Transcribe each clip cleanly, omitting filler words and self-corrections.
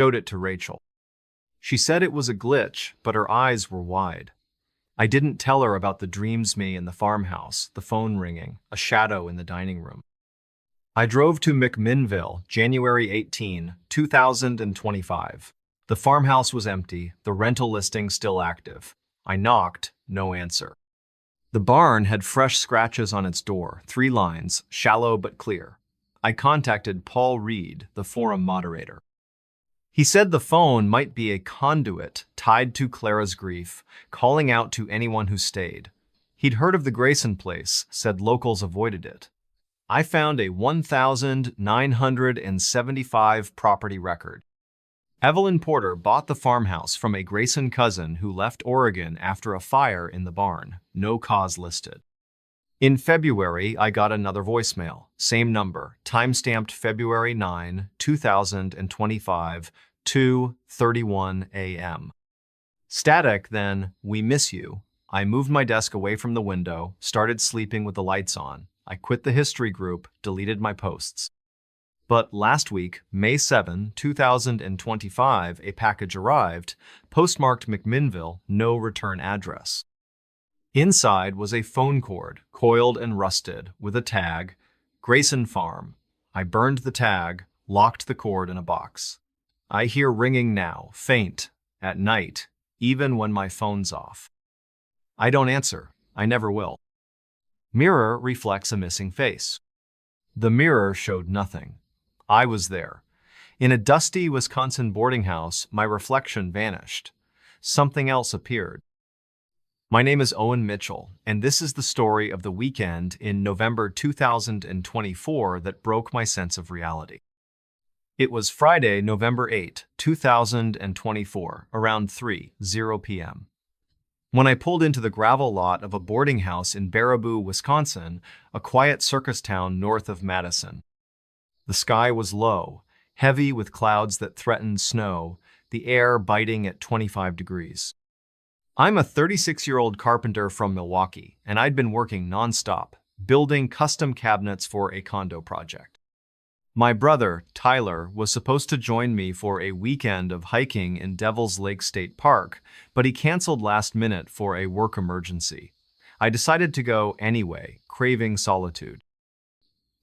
Showed it to Rachel. She said it was a glitch, but her eyes were wide. I didn't tell her about the dreams me in the farmhouse, the phone ringing, a shadow in the dining room. I drove to McMinnville, January 18, 2025. The farmhouse was empty, the rental listing still active. I knocked, no answer. The barn had fresh scratches on its door, 3 lines, shallow but clear. I contacted Paul Reed, the forum moderator. He said the phone might be a conduit tied to Clara's grief, calling out to anyone who stayed. He'd heard of the Grayson place, said locals avoided it. I found a 1,975 property record. Evelyn Porter bought the farmhouse from a Grayson cousin who left Oregon after a fire in the barn, no cause listed. In February, I got another voicemail, same number, time-stamped February 9, 2025, 2:31 a.m. Static, then, "We miss you." I moved my desk away from the window, started sleeping with the lights on. I quit the history group, deleted my posts. But last week, May 7, 2025, a package arrived, postmarked McMinnville, no return address. Inside was a phone cord, coiled and rusted, with a tag, Grayson Farm. I burned the tag, locked the cord in a box. I hear ringing now, faint, at night, even when my phone's off. I don't answer. I never will. Mirror reflects a missing face. The mirror showed nothing. I was there. In a dusty Wisconsin boarding house, my reflection vanished. Something else appeared. My name is Owen Mitchell, and this is the story of the weekend in November 2024 that broke my sense of reality. It was Friday, November 8, 2024, around 3:00 p.m. When I pulled into the gravel lot of a boarding house in Baraboo, Wisconsin, a quiet circus town north of Madison. The sky was low, heavy with clouds that threatened snow, the air biting at 25 degrees. I'm a 36-year-old carpenter from Milwaukee, and I'd been working nonstop, building custom cabinets for a condo project. My brother, Tyler, was supposed to join me for a weekend of hiking in Devil's Lake State Park, but he canceled last minute for a work emergency. I decided to go anyway, craving solitude.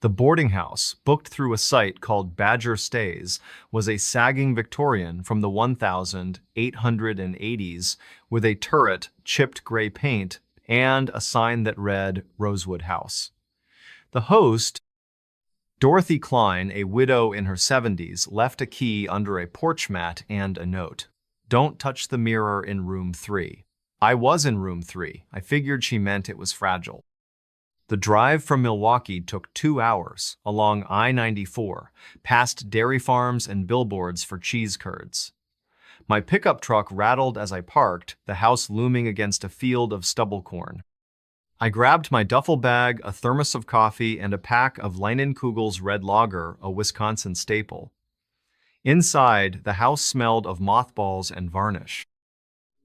The boarding house, booked through a site called Badger Stays, was a sagging Victorian from the 1880s with a turret, chipped gray paint, and a sign that read Rosewood House. The host, Dorothy Klein, a widow in her 70s, left a key under a porch mat and a note. "Don't touch the mirror in room 3. I was in room 3. I figured she meant it was fragile. The drive from Milwaukee took 2 hours, along I-94, past dairy farms and billboards for cheese curds. My pickup truck rattled as I parked, the house looming against a field of stubble corn. I grabbed my duffel bag, a thermos of coffee, and a pack of Leinenkugel's Red Lager, a Wisconsin staple. Inside, the house smelled of mothballs and varnish.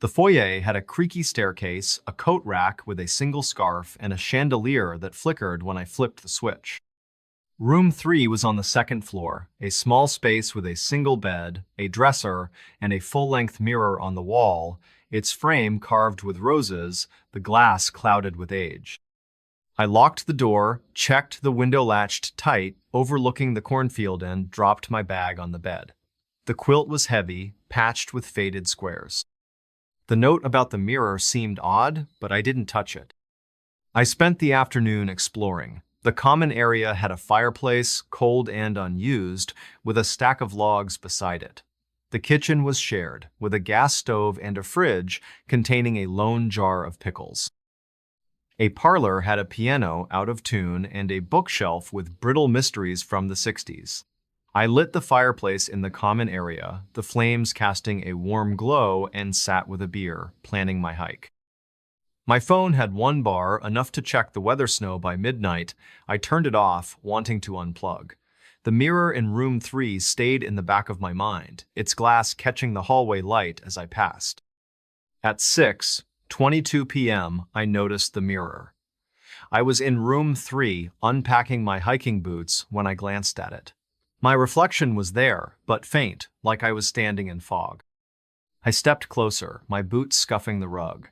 The foyer had a creaky staircase, a coat rack with a single scarf, and a chandelier that flickered when I flipped the switch. Room 3 was on the second floor, a small space with a single bed, a dresser, and a full-length mirror on the wall, its frame carved with roses, the glass clouded with age. I locked the door, checked the window latched tight, overlooking the cornfield, and dropped my bag on the bed. The quilt was heavy, patched with faded squares. The note about the mirror seemed odd, but I didn't touch it. I spent the afternoon exploring. The common area had a fireplace, cold and unused, with a stack of logs beside it. The kitchen was shared, with a gas stove and a fridge containing a lone jar of pickles. A parlor had a piano out of tune and a bookshelf with brittle mysteries from the 60s. I lit the fireplace in the common area, the flames casting a warm glow, and sat with a beer, planning my hike. My phone had 1 bar, enough to check the weather snow by midnight. I turned it off, wanting to unplug. The mirror in room 3 stayed in the back of my mind, its glass catching the hallway light as I passed. At 6:22 p.m., I noticed the mirror. I was in room 3, unpacking my hiking boots when I glanced at it. My reflection was there, but faint, like I was standing in fog. I stepped closer, my boots scuffing the rug.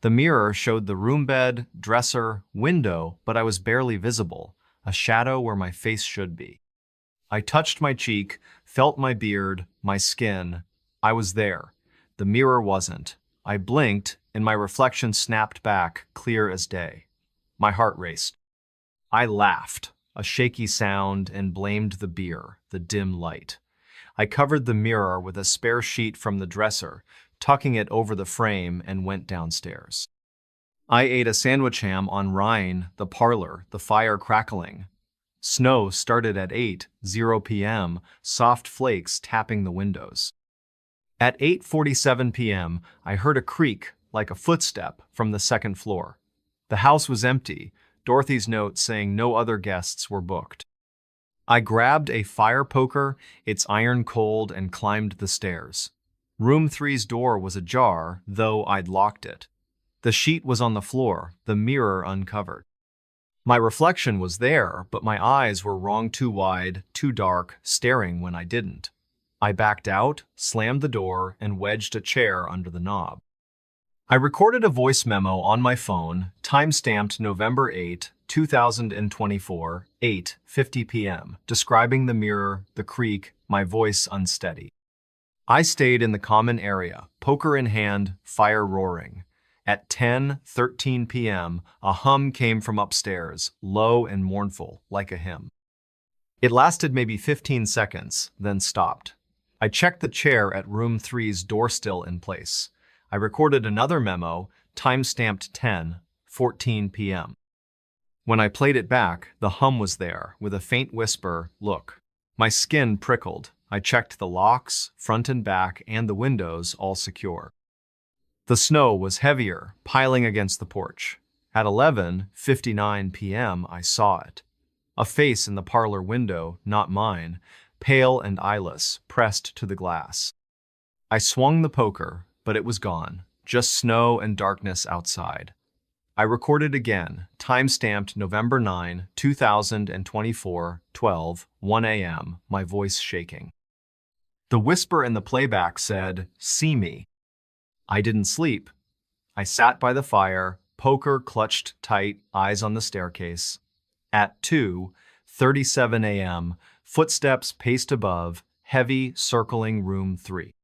The mirror showed the room bed, dresser, window, but I was barely visible, a shadow where my face should be. I touched my cheek, felt my beard, my skin. I was there. The mirror wasn't. I blinked, and my reflection snapped back, clear as day. My heart raced. I laughed, a shaky sound, and blamed the beer, the dim light. I covered the mirror with a spare sheet from the dresser, tucking it over the frame, and went downstairs. I ate a sandwich ham on Rhine, the parlor, the fire crackling. Snow started at 8:00 p.m., soft flakes tapping the windows. At 8:47 p.m., I heard a creak, like a footstep, from the second floor. The house was empty, Dorothy's note saying no other guests were booked. I grabbed a fire poker, its iron cold, and climbed the stairs. Room 3's door was ajar, though I'd locked it. The sheet was on the floor, the mirror uncovered. My reflection was there, but my eyes were wrong, too wide, too dark, staring when I didn't. I backed out, slammed the door, and wedged a chair under the knob. I recorded a voice memo on my phone, time-stamped November 8, 2024, 8:50 p.m., describing the mirror, the creak, my voice unsteady. I stayed in the common area, poker in hand, fire roaring. At 10:13 p.m., a hum came from upstairs, low and mournful, like a hymn. It lasted maybe 15 seconds, then stopped. I checked the chair at room 3's door still in place. I recorded another memo, time-stamped 10:14 p.m. When I played it back, the hum was there, with a faint whisper, "Look." My skin prickled. I checked the locks, front and back, and the windows, all secure. The snow was heavier, piling against the porch. At 11:59 p.m., I saw it. A face in the parlor window, not mine, pale and eyeless, pressed to the glass. I swung the poker, but it was gone, just snow and darkness outside. I recorded again, time-stamped November 9, 2024, 12:01 a.m., my voice shaking. The whisper in the playback said, "See me." I didn't sleep. I sat by the fire, poker clutched tight, eyes on the staircase. At 2:37 a.m., footsteps paced above, heavy, circling room 3.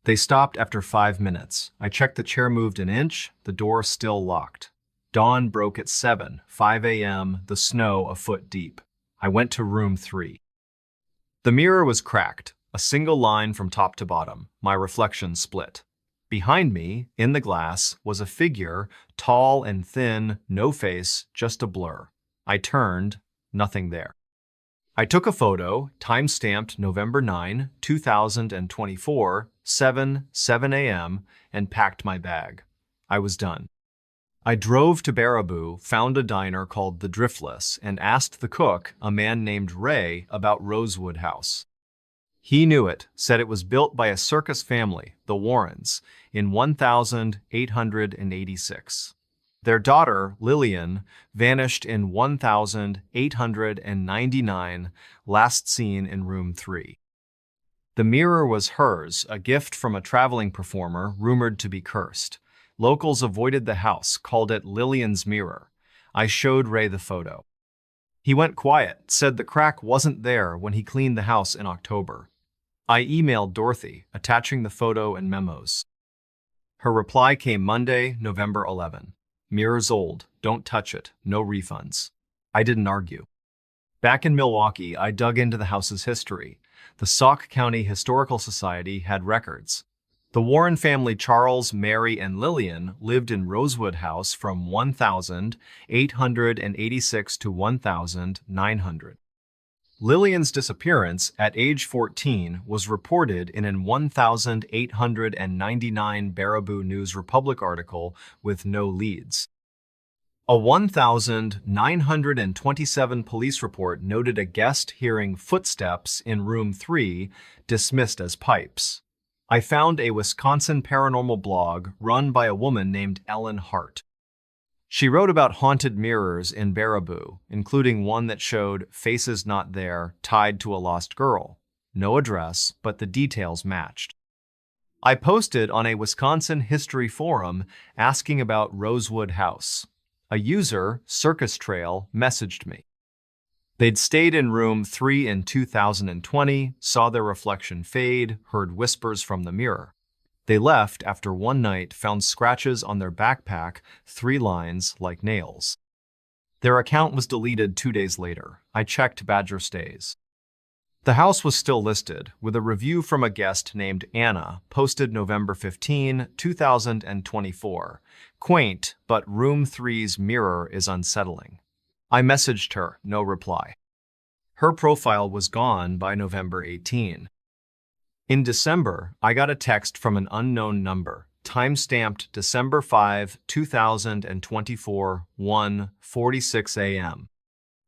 They stopped after 5 minutes. I checked the chair moved an inch, the door still locked. Dawn broke at 7:05 a.m., the snow a foot deep. I went to room 3. The mirror was cracked, a single line from top to bottom, my reflection split. Behind me, in the glass, was a figure, tall and thin, no face, just a blur. I turned, nothing there. I took a photo, time-stamped November 9, 2024, 7:07 a.m., and packed my bag. I was done. I drove to Baraboo, found a diner called The Driftless, and asked the cook, a man named Ray, about Rosewood House. He knew it, said it was built by a circus family, the Warrens, in 1886. Their daughter, Lillian, vanished in 1899, last seen in room 3. The mirror was hers, a gift from a traveling performer rumored to be cursed. Locals avoided the house, called it Lillian's mirror. I showed Ray the photo. He went quiet, said the crack wasn't there when he cleaned the house in October. I emailed Dorothy, attaching the photo and memos. Her reply came Monday, November 11. Mirror's old, don't touch it, no refunds. I didn't argue. Back in Milwaukee, I dug into the house's history. The Sauk County Historical Society had records. The Warren family, Charles, Mary, and Lillian, lived in Rosewood House from 1886 to 1900. Lillian's disappearance at age 14 was reported in an 1899 Baraboo News Republic article with no leads. A 1927 police report noted a guest hearing footsteps in room 3, dismissed as pipes. I found a Wisconsin paranormal blog run by a woman named Ellen Hart. She wrote about haunted mirrors in Baraboo, including one that showed faces not there tied to a lost girl. No address, but the details matched. I posted on a Wisconsin history forum asking about Rosewood House. A user, Circus Trail, messaged me. They'd stayed in room 3 in 2020, saw their reflection fade, heard whispers from the mirror. They left after one night, found scratches on their backpack, 3 lines like nails. Their account was deleted 2 days later. I checked Badger Stays. The house was still listed, with a review from a guest named Anna, posted November 15, 2024. Quaint, but room 3's mirror is unsettling. I messaged her, no reply. Her profile was gone by November 18. In December, I got a text from an unknown number, time-stamped December 5, 2024, 1:46 a.m.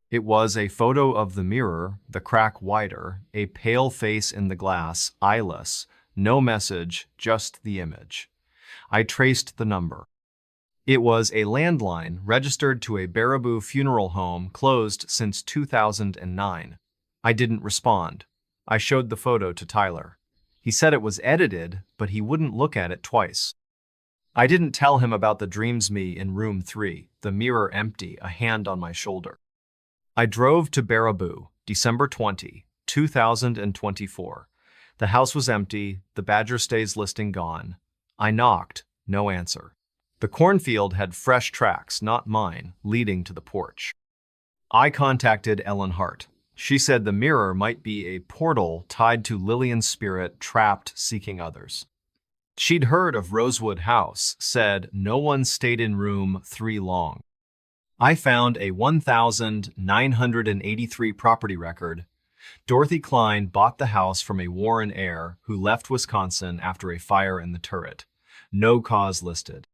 It was a photo of the mirror, the crack wider, a pale face in the glass, eyeless, no message, just the image. I traced the number. It was a landline registered to a Baraboo funeral home closed since 2009. I didn't respond. I showed the photo to Tyler. He said it was edited, but he wouldn't look at it twice. I didn't tell him about the dreams me in room 3, the mirror empty, a hand on my shoulder. I drove to Baraboo, December 20, 2024. The house was empty, the Badger Stays listing gone. I knocked, no answer. The cornfield had fresh tracks, not mine, leading to the porch. I contacted Ellen Hart. She said the mirror might be a portal tied to Lillian's spirit trapped seeking others. She'd heard of Rosewood House, said no one stayed in room 3 long. I found a 1983 property record. Dorothy Klein bought the house from a Warren heir who left Wisconsin after a fire in the turret. No cause listed.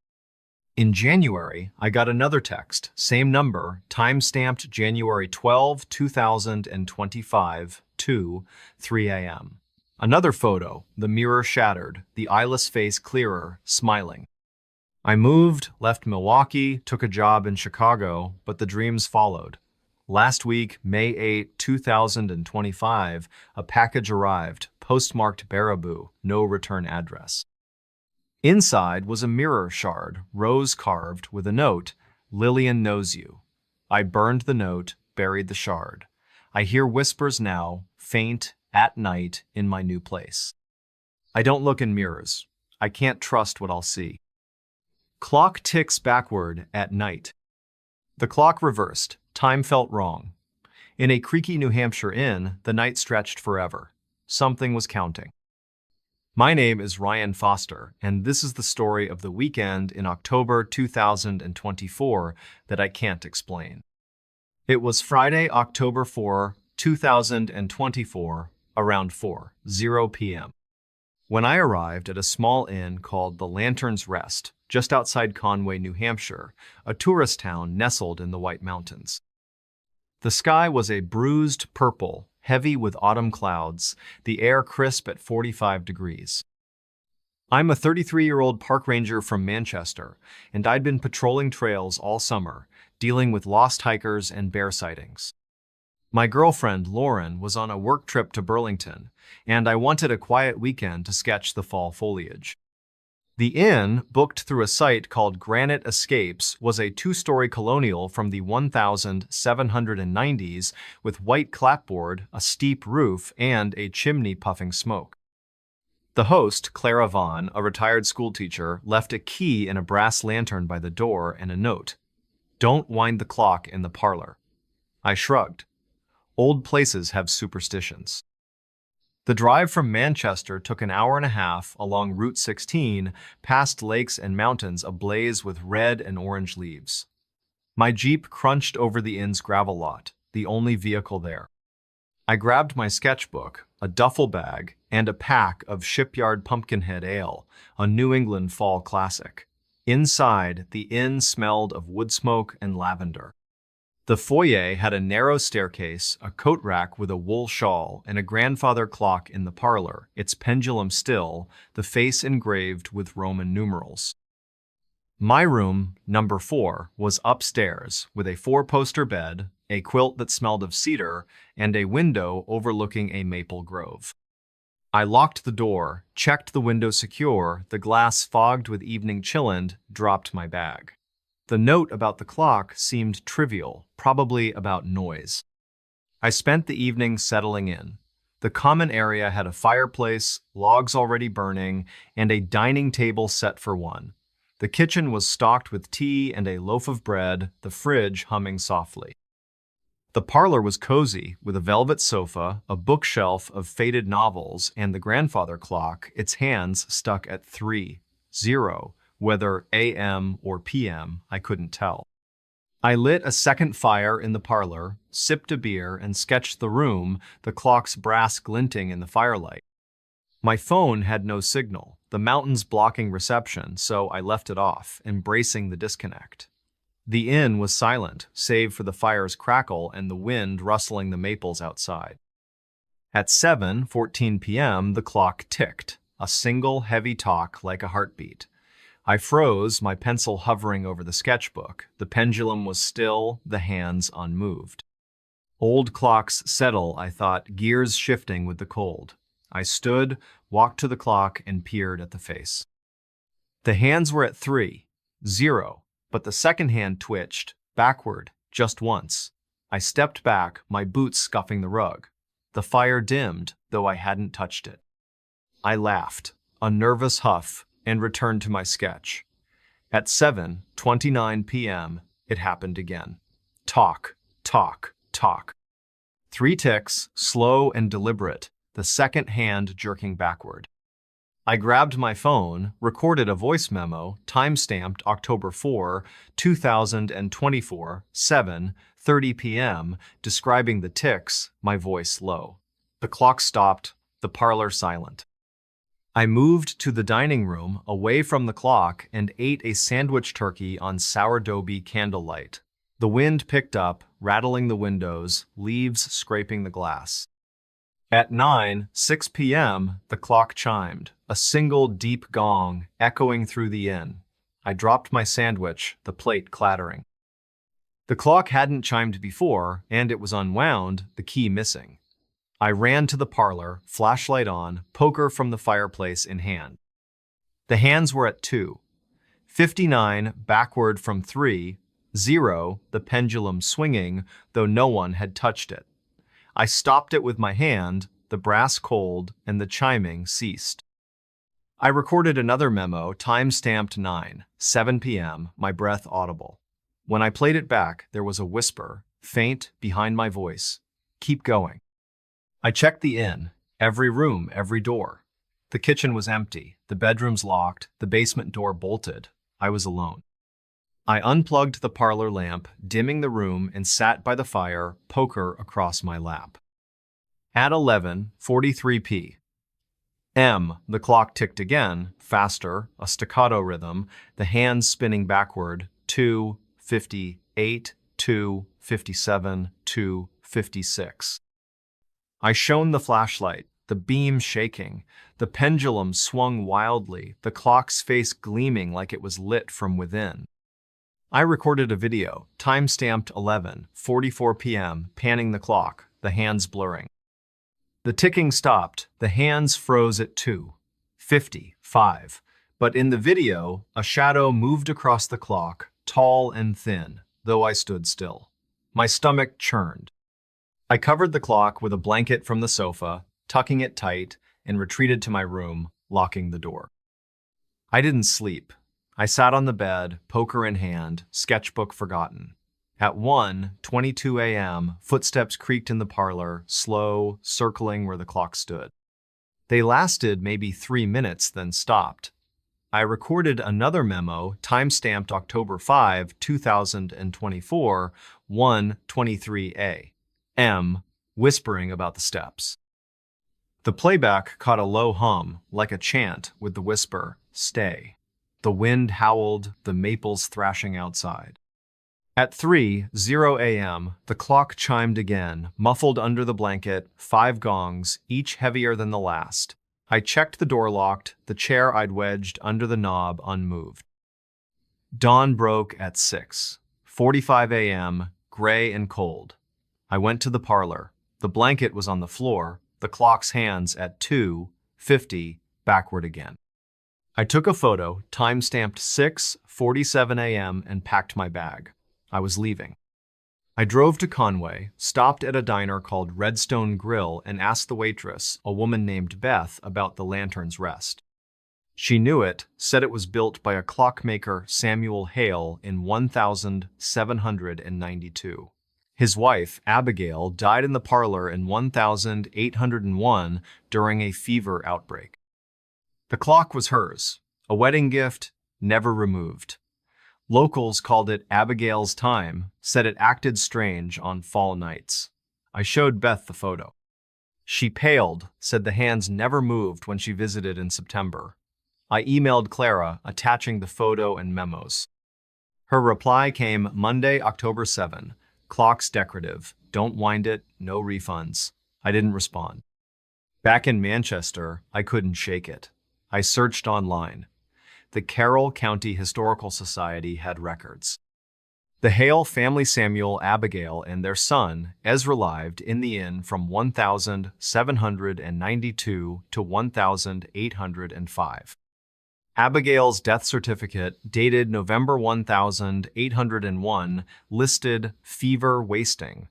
In January, I got another text, same number, time-stamped January 12, 2025, 2:03 a.m. Another photo, the mirror shattered, the eyeless face clearer, smiling. I moved, left Milwaukee, took a job in Chicago, but the dreams followed. Last week, May 8, 2025, a package arrived, postmarked Baraboo, no return address. Inside was a mirror shard, rose-carved, with a note, "Lillian knows you." I burned the note, buried the shard. I hear whispers now, faint, at night, in my new place. I don't look in mirrors. I can't trust what I'll see. Clock ticks backward at night. The clock reversed. Time felt wrong. In a creaky New Hampshire inn, the night stretched forever. Something was counting. My name is Ryan Foster, and this is the story of the weekend in October 2024 that I can't explain. It was Friday, October 4, 2024, around 4:00 p.m. when I arrived at a small inn called the Lantern's Rest, just outside Conway, New Hampshire, a tourist town nestled in the White Mountains. The sky was a bruised purple, heavy with autumn clouds, the air crisp at 45 degrees. I'm a 33-year-old park ranger from Manchester, and I'd been patrolling trails all summer, dealing with lost hikers and bear sightings. My girlfriend, Lauren, was on a work trip to Burlington, and I wanted a quiet weekend to sketch the fall foliage. The inn, booked through a site called Granite Escapes, was a 2-story colonial from the 1790s with white clapboard, a steep roof, and a chimney puffing smoke. The host, Clara Vaughn, a retired schoolteacher, left a key in a brass lantern by the door and a note. "Don't wind the clock in the parlor." I shrugged. Old places have superstitions. The drive from Manchester took an hour and a half along Route 16, past lakes and mountains ablaze with red and orange leaves. My Jeep crunched over the inn's gravel lot, the only vehicle there. I grabbed my sketchbook, a duffel bag, and a pack of Shipyard Pumpkinhead Ale, a New England fall classic. Inside, the inn smelled of wood smoke and lavender. The foyer had a narrow staircase, a coat rack with a wool shawl, and a grandfather clock in the parlor, its pendulum still, the face engraved with Roman numerals. My room, number 4, was upstairs with a 4-poster bed, a quilt that smelled of cedar, and a window overlooking a maple grove. I locked the door, checked the window secure, the glass fogged with evening chillend, dropped my bag. The note about the clock seemed trivial, probably about noise. I spent the evening settling in. The common area had a fireplace, logs already burning, and a dining table set for one. The kitchen was stocked with tea and a loaf of bread, the fridge humming softly. The parlor was cozy, with a velvet sofa, a bookshelf of faded novels, and the grandfather clock, its hands stuck at 3:0, whether AM or PM, I couldn't tell. I lit a second fire in the parlor, sipped a beer, and sketched the room, the clock's brass glinting in the firelight. My phone had no signal, the mountains blocking reception, so I left it off, embracing the disconnect. The inn was silent, save for the fire's crackle and the wind rustling the maples outside. At 7:14 p.m., the clock ticked, a single heavy talk like a heartbeat. I froze, my pencil hovering over the sketchbook. The pendulum was still, the hands unmoved. Old clocks settle, I thought, gears shifting with the cold. I stood, walked to the clock, and peered at the face. The hands were at 3:0, but the second hand twitched, backward, just once. I stepped back, my boots scuffing the rug. The fire dimmed, though I hadn't touched it. I laughed, a nervous huff, and returned to my sketch. At 7:29 p.m., it happened again. Talk, talk, talk. 3 ticks, slow and deliberate, the second hand jerking backward. I grabbed my phone, recorded a voice memo, time-stamped October 4, 2024, 7:30 p.m., describing the ticks, my voice low. The clock stopped, the parlor silent. I moved to the dining room, away from the clock, and ate a sandwich turkey on sourdoughby candlelight. The wind picked up, rattling the windows, leaves scraping the glass. At 9:06 p.m., the clock chimed, a single deep gong echoing through the inn. I dropped my sandwich, the plate clattering. The clock hadn't chimed before, and it was unwound, the key missing. I ran to the parlor, flashlight on, poker from the fireplace in hand. The hands were at 2:59, backward from 3:0, the pendulum swinging, though no one had touched it. I stopped it with my hand, the brass cold, and the chiming ceased. I recorded another memo, time-stamped 9:07 p.m., my breath audible. When I played it back, there was a whisper, faint, behind my voice. Keep going. I checked the inn, every room, every door. The kitchen was empty, the bedrooms locked, the basement door bolted. I was alone. I unplugged the parlor lamp, dimming the room, and sat by the fire, poker across my lap. At 11:43 p.m., the clock ticked again, faster, a staccato rhythm, the hands spinning backward, 2:58, 2:57, 2:56. I shone the flashlight, the beam shaking, the pendulum swung wildly, the clock's face gleaming like it was lit from within. I recorded a video, time-stamped 11:44 p.m., panning the clock, the hands blurring. The ticking stopped, the hands froze at 2:55, but in the video, a shadow moved across the clock, tall and thin, though I stood still. My stomach churned. I covered the clock with a blanket from the sofa, tucking it tight, and retreated to my room, locking the door. I didn't sleep. I sat on the bed, poker in hand, sketchbook forgotten. At 1:22 a.m., footsteps creaked in the parlor, slow, circling where the clock stood. They lasted maybe 3 minutes, then stopped. I recorded another memo, time-stamped October 5, 2024, 1:23 a.m., whispering about the steps. The playback caught a low hum, like a chant, with the whisper, "Stay." The wind howled, the maples thrashing outside. At 3:00 a.m., the clock chimed again, muffled under the blanket, 5 gongs, each heavier than the last. I checked the door locked, the chair I'd wedged under the knob unmoved. Dawn broke at 6:45 a.m., gray and cold. I went to the parlor. The blanket was on the floor, the clock's hands at 2:50, backward again. I took a photo, time-stamped 6:47 a.m., and packed my bag. I was leaving. I drove to Conway, stopped at a diner called Redstone Grill, and asked the waitress, a woman named Beth, about the Lantern's Rest. She knew it, said it was built by a clockmaker, Samuel Hale, in 1792. His wife, Abigail, died in the parlor in 1801 during a fever outbreak. The clock was hers, a wedding gift, never removed. Locals called it Abigail's time, said it acted strange on fall nights. I showed Beth the photo. She paled, said the hands never moved when she visited in September. I emailed Clara, attaching the photo and memos. Her reply came Monday, October 7. Clock's decorative. Don't wind it, no refunds. I didn't respond. Back in Manchester, I couldn't shake it. I searched online. The Carroll County Historical Society had records. The Hale family, Samuel, Abigail, and their son, Ezra, lived in the inn from 1792 to 1805. Abigail's death certificate, dated November 1801, listed fever wasting.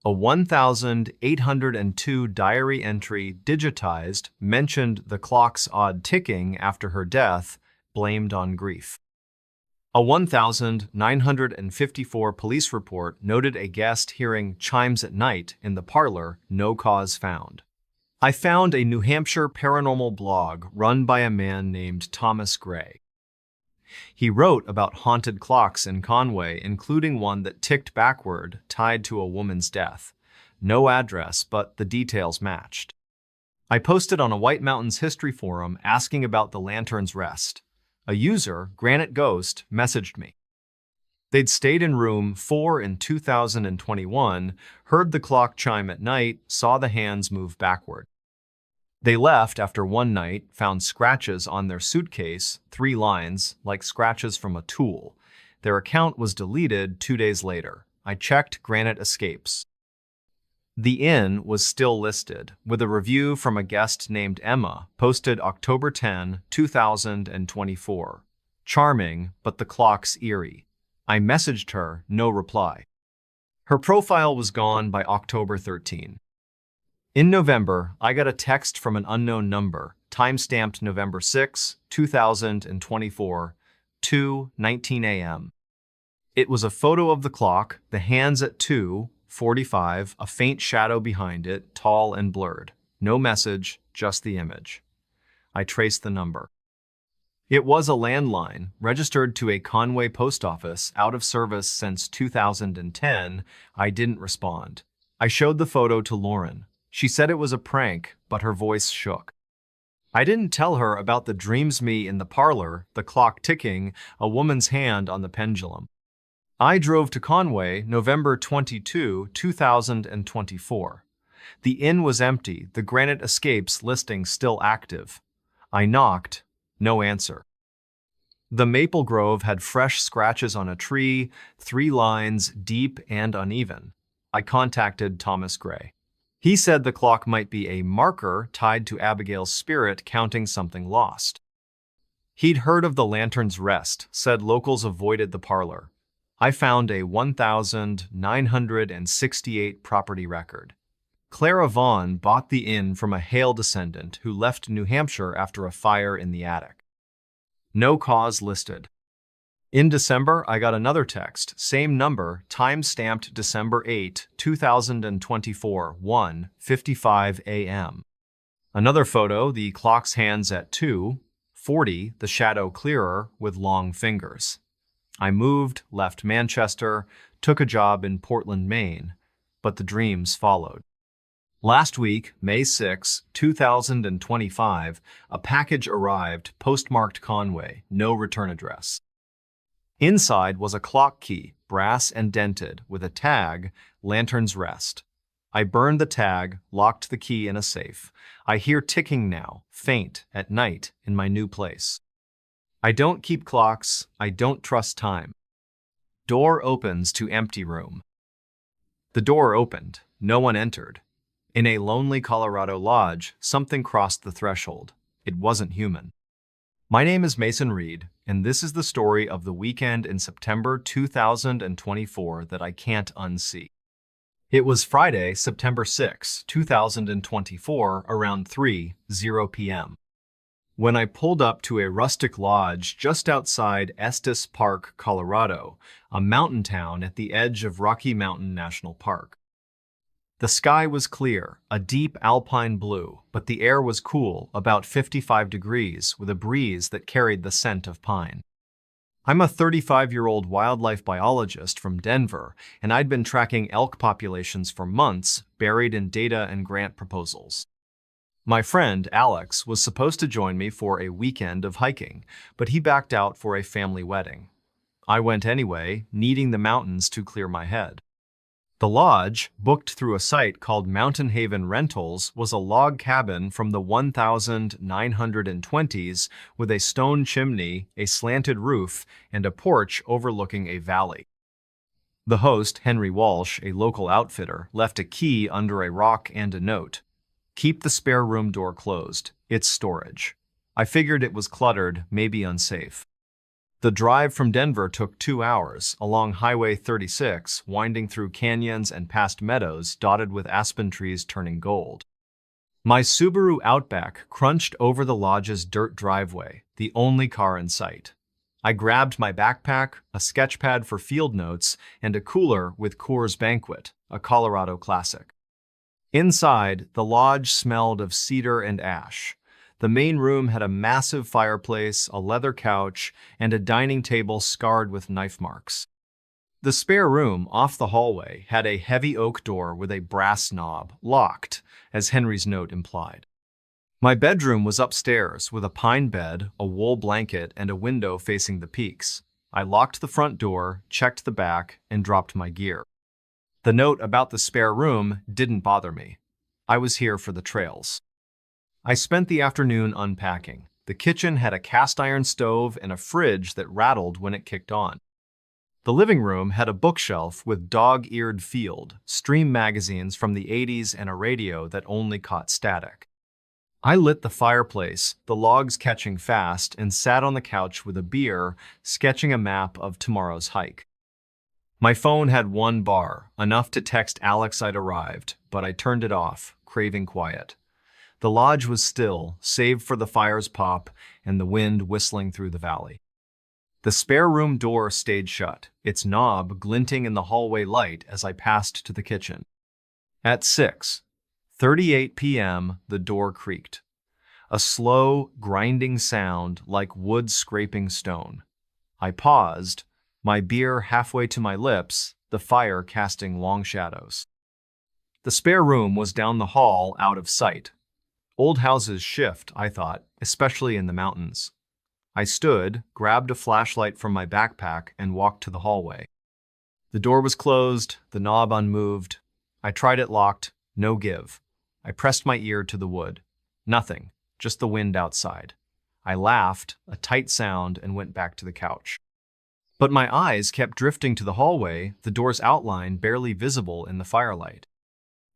A 1802 diary entry digitized mentioned the clock's odd ticking after her death, blamed on grief. A 1954 police report noted a guest hearing chimes at night in the parlor, no cause found. I found a New Hampshire paranormal blog run by a man named Thomas Gray. He wrote about haunted clocks in Conway, including one that ticked backward, tied to a woman's death. No address, but the details matched. I posted on a White Mountains history forum asking about the Lantern's Rest. A user, Granite Ghost, messaged me. They'd stayed in room 4 in 2021, heard the clock chime at night, saw the hands move backward. They left after one night, found scratches on their suitcase, 3 lines, like scratches from a tool. Their account was deleted 2 days later. I checked Granite Escapes. The inn was still listed, with a review from a guest named Emma, posted October 10, 2024. Charming, but the clock's eerie. I messaged her, no reply. Her profile was gone by October 13. In November, I got a text from an unknown number, time-stamped November 6, 2024, 2:19 a.m. It was a photo of the clock, the hands at 2:45, a faint shadow behind it, tall and blurred. No message, just the image. I traced the number. It was a landline, registered to a Conway post office, out of service since 2010. I didn't respond. I showed the photo to Lauren. She said it was a prank, but her voice shook. I didn't tell her about the dreams me in the parlor, the clock ticking, a woman's hand on the pendulum. I drove to Conway, November 22, 2024. The inn was empty, the Granite Escapes listing still active. I knocked, no answer. The maple grove had fresh scratches on a tree, 3 lines, deep and uneven. I contacted Thomas Gray. He said the clock might be a marker tied to Abigail's spirit counting something lost. He'd heard of the Lantern's Rest, said locals avoided the parlor. I found a 1968 property record. Clara Vaughn bought the inn from a Hale descendant who left New Hampshire after a fire in the attic. No cause listed. In December, I got another text, same number, time-stamped December 8, 2024, 1:55 a.m. Another photo, the clock's hands at 2:40, the shadow clearer with long fingers. I moved, left Manchester, took a job in Portland, Maine, but the dreams followed. Last week, May 6, 2025, a package arrived, postmarked Conway, no return address. Inside was a clock key, brass and dented, with a tag, Lantern's Rest. I burned the tag, locked the key in a safe. I hear ticking now, faint, at night, in my new place. I don't keep clocks. I don't trust time. Door opens to empty room. The door opened. No one entered. In a lonely Colorado lodge, something crossed the threshold. It wasn't human. My name is Mason Reed, and this is the story of the weekend in September 2024 that I can't unsee. It was Friday, September 6, 2024, around 3:00 p.m. when I pulled up to a rustic lodge just outside Estes Park, Colorado, a mountain town at the edge of Rocky Mountain National Park. The sky was clear, a deep alpine blue, but the air was cool, about 55 degrees, with a breeze that carried the scent of pine. I'm a 35-year-old wildlife biologist from Denver, and I'd been tracking elk populations for months, buried in data and grant proposals. My friend, Alex, was supposed to join me for a weekend of hiking, but he backed out for a family wedding. I went anyway, needing the mountains to clear my head. The lodge, booked through a site called Mountain Haven Rentals, was a log cabin from the 1920s with a stone chimney, a slanted roof, and a porch overlooking a valley. The host, Henry Walsh, a local outfitter, left a key under a rock and a note. Keep the spare room door closed. It's storage. I figured it was cluttered, maybe unsafe. The drive from Denver took 2 hours, along Highway 36, winding through canyons and past meadows dotted with aspen trees turning gold. My Subaru Outback crunched over the lodge's dirt driveway, the only car in sight. I grabbed my backpack, a sketch pad for field notes, and a cooler with Coors Banquet, a Colorado classic. Inside, the lodge smelled of cedar and ash. The main room had a massive fireplace, a leather couch, and a dining table scarred with knife marks. The spare room, off the hallway, had a heavy oak door with a brass knob, locked, as Henry's note implied. My bedroom was upstairs, with a pine bed, a wool blanket, and a window facing the peaks. I locked the front door, checked the back, and dropped my gear. The note about the spare room didn't bother me. I was here for the trails. I spent the afternoon unpacking. The kitchen had a cast iron stove and a fridge that rattled when it kicked on. The living room had a bookshelf with dog-eared Field, Stream magazines from the 80s, and a radio that only caught static. I lit the fireplace, the logs catching fast, and sat on the couch with a beer, sketching a map of tomorrow's hike. My phone had one bar, enough to text Alex I'd arrived, but I turned it off, craving quiet. The lodge was still, save for the fire's pop and the wind whistling through the valley. The spare room door stayed shut, its knob glinting in the hallway light as I passed to the kitchen. At 6:38 p.m., the door creaked. A slow, grinding sound like wood scraping stone. I paused, my beer halfway to my lips, the fire casting long shadows. The spare room was down the hall, out of sight. Old houses shift, I thought, especially in the mountains. I stood, grabbed a flashlight from my backpack, and walked to the hallway. The door was closed, the knob unmoved. I tried it locked, no give. I pressed my ear to the wood. Nothing, just the wind outside. I laughed, a tight sound, and went back to the couch. But my eyes kept drifting to the hallway, the door's outline barely visible in the firelight.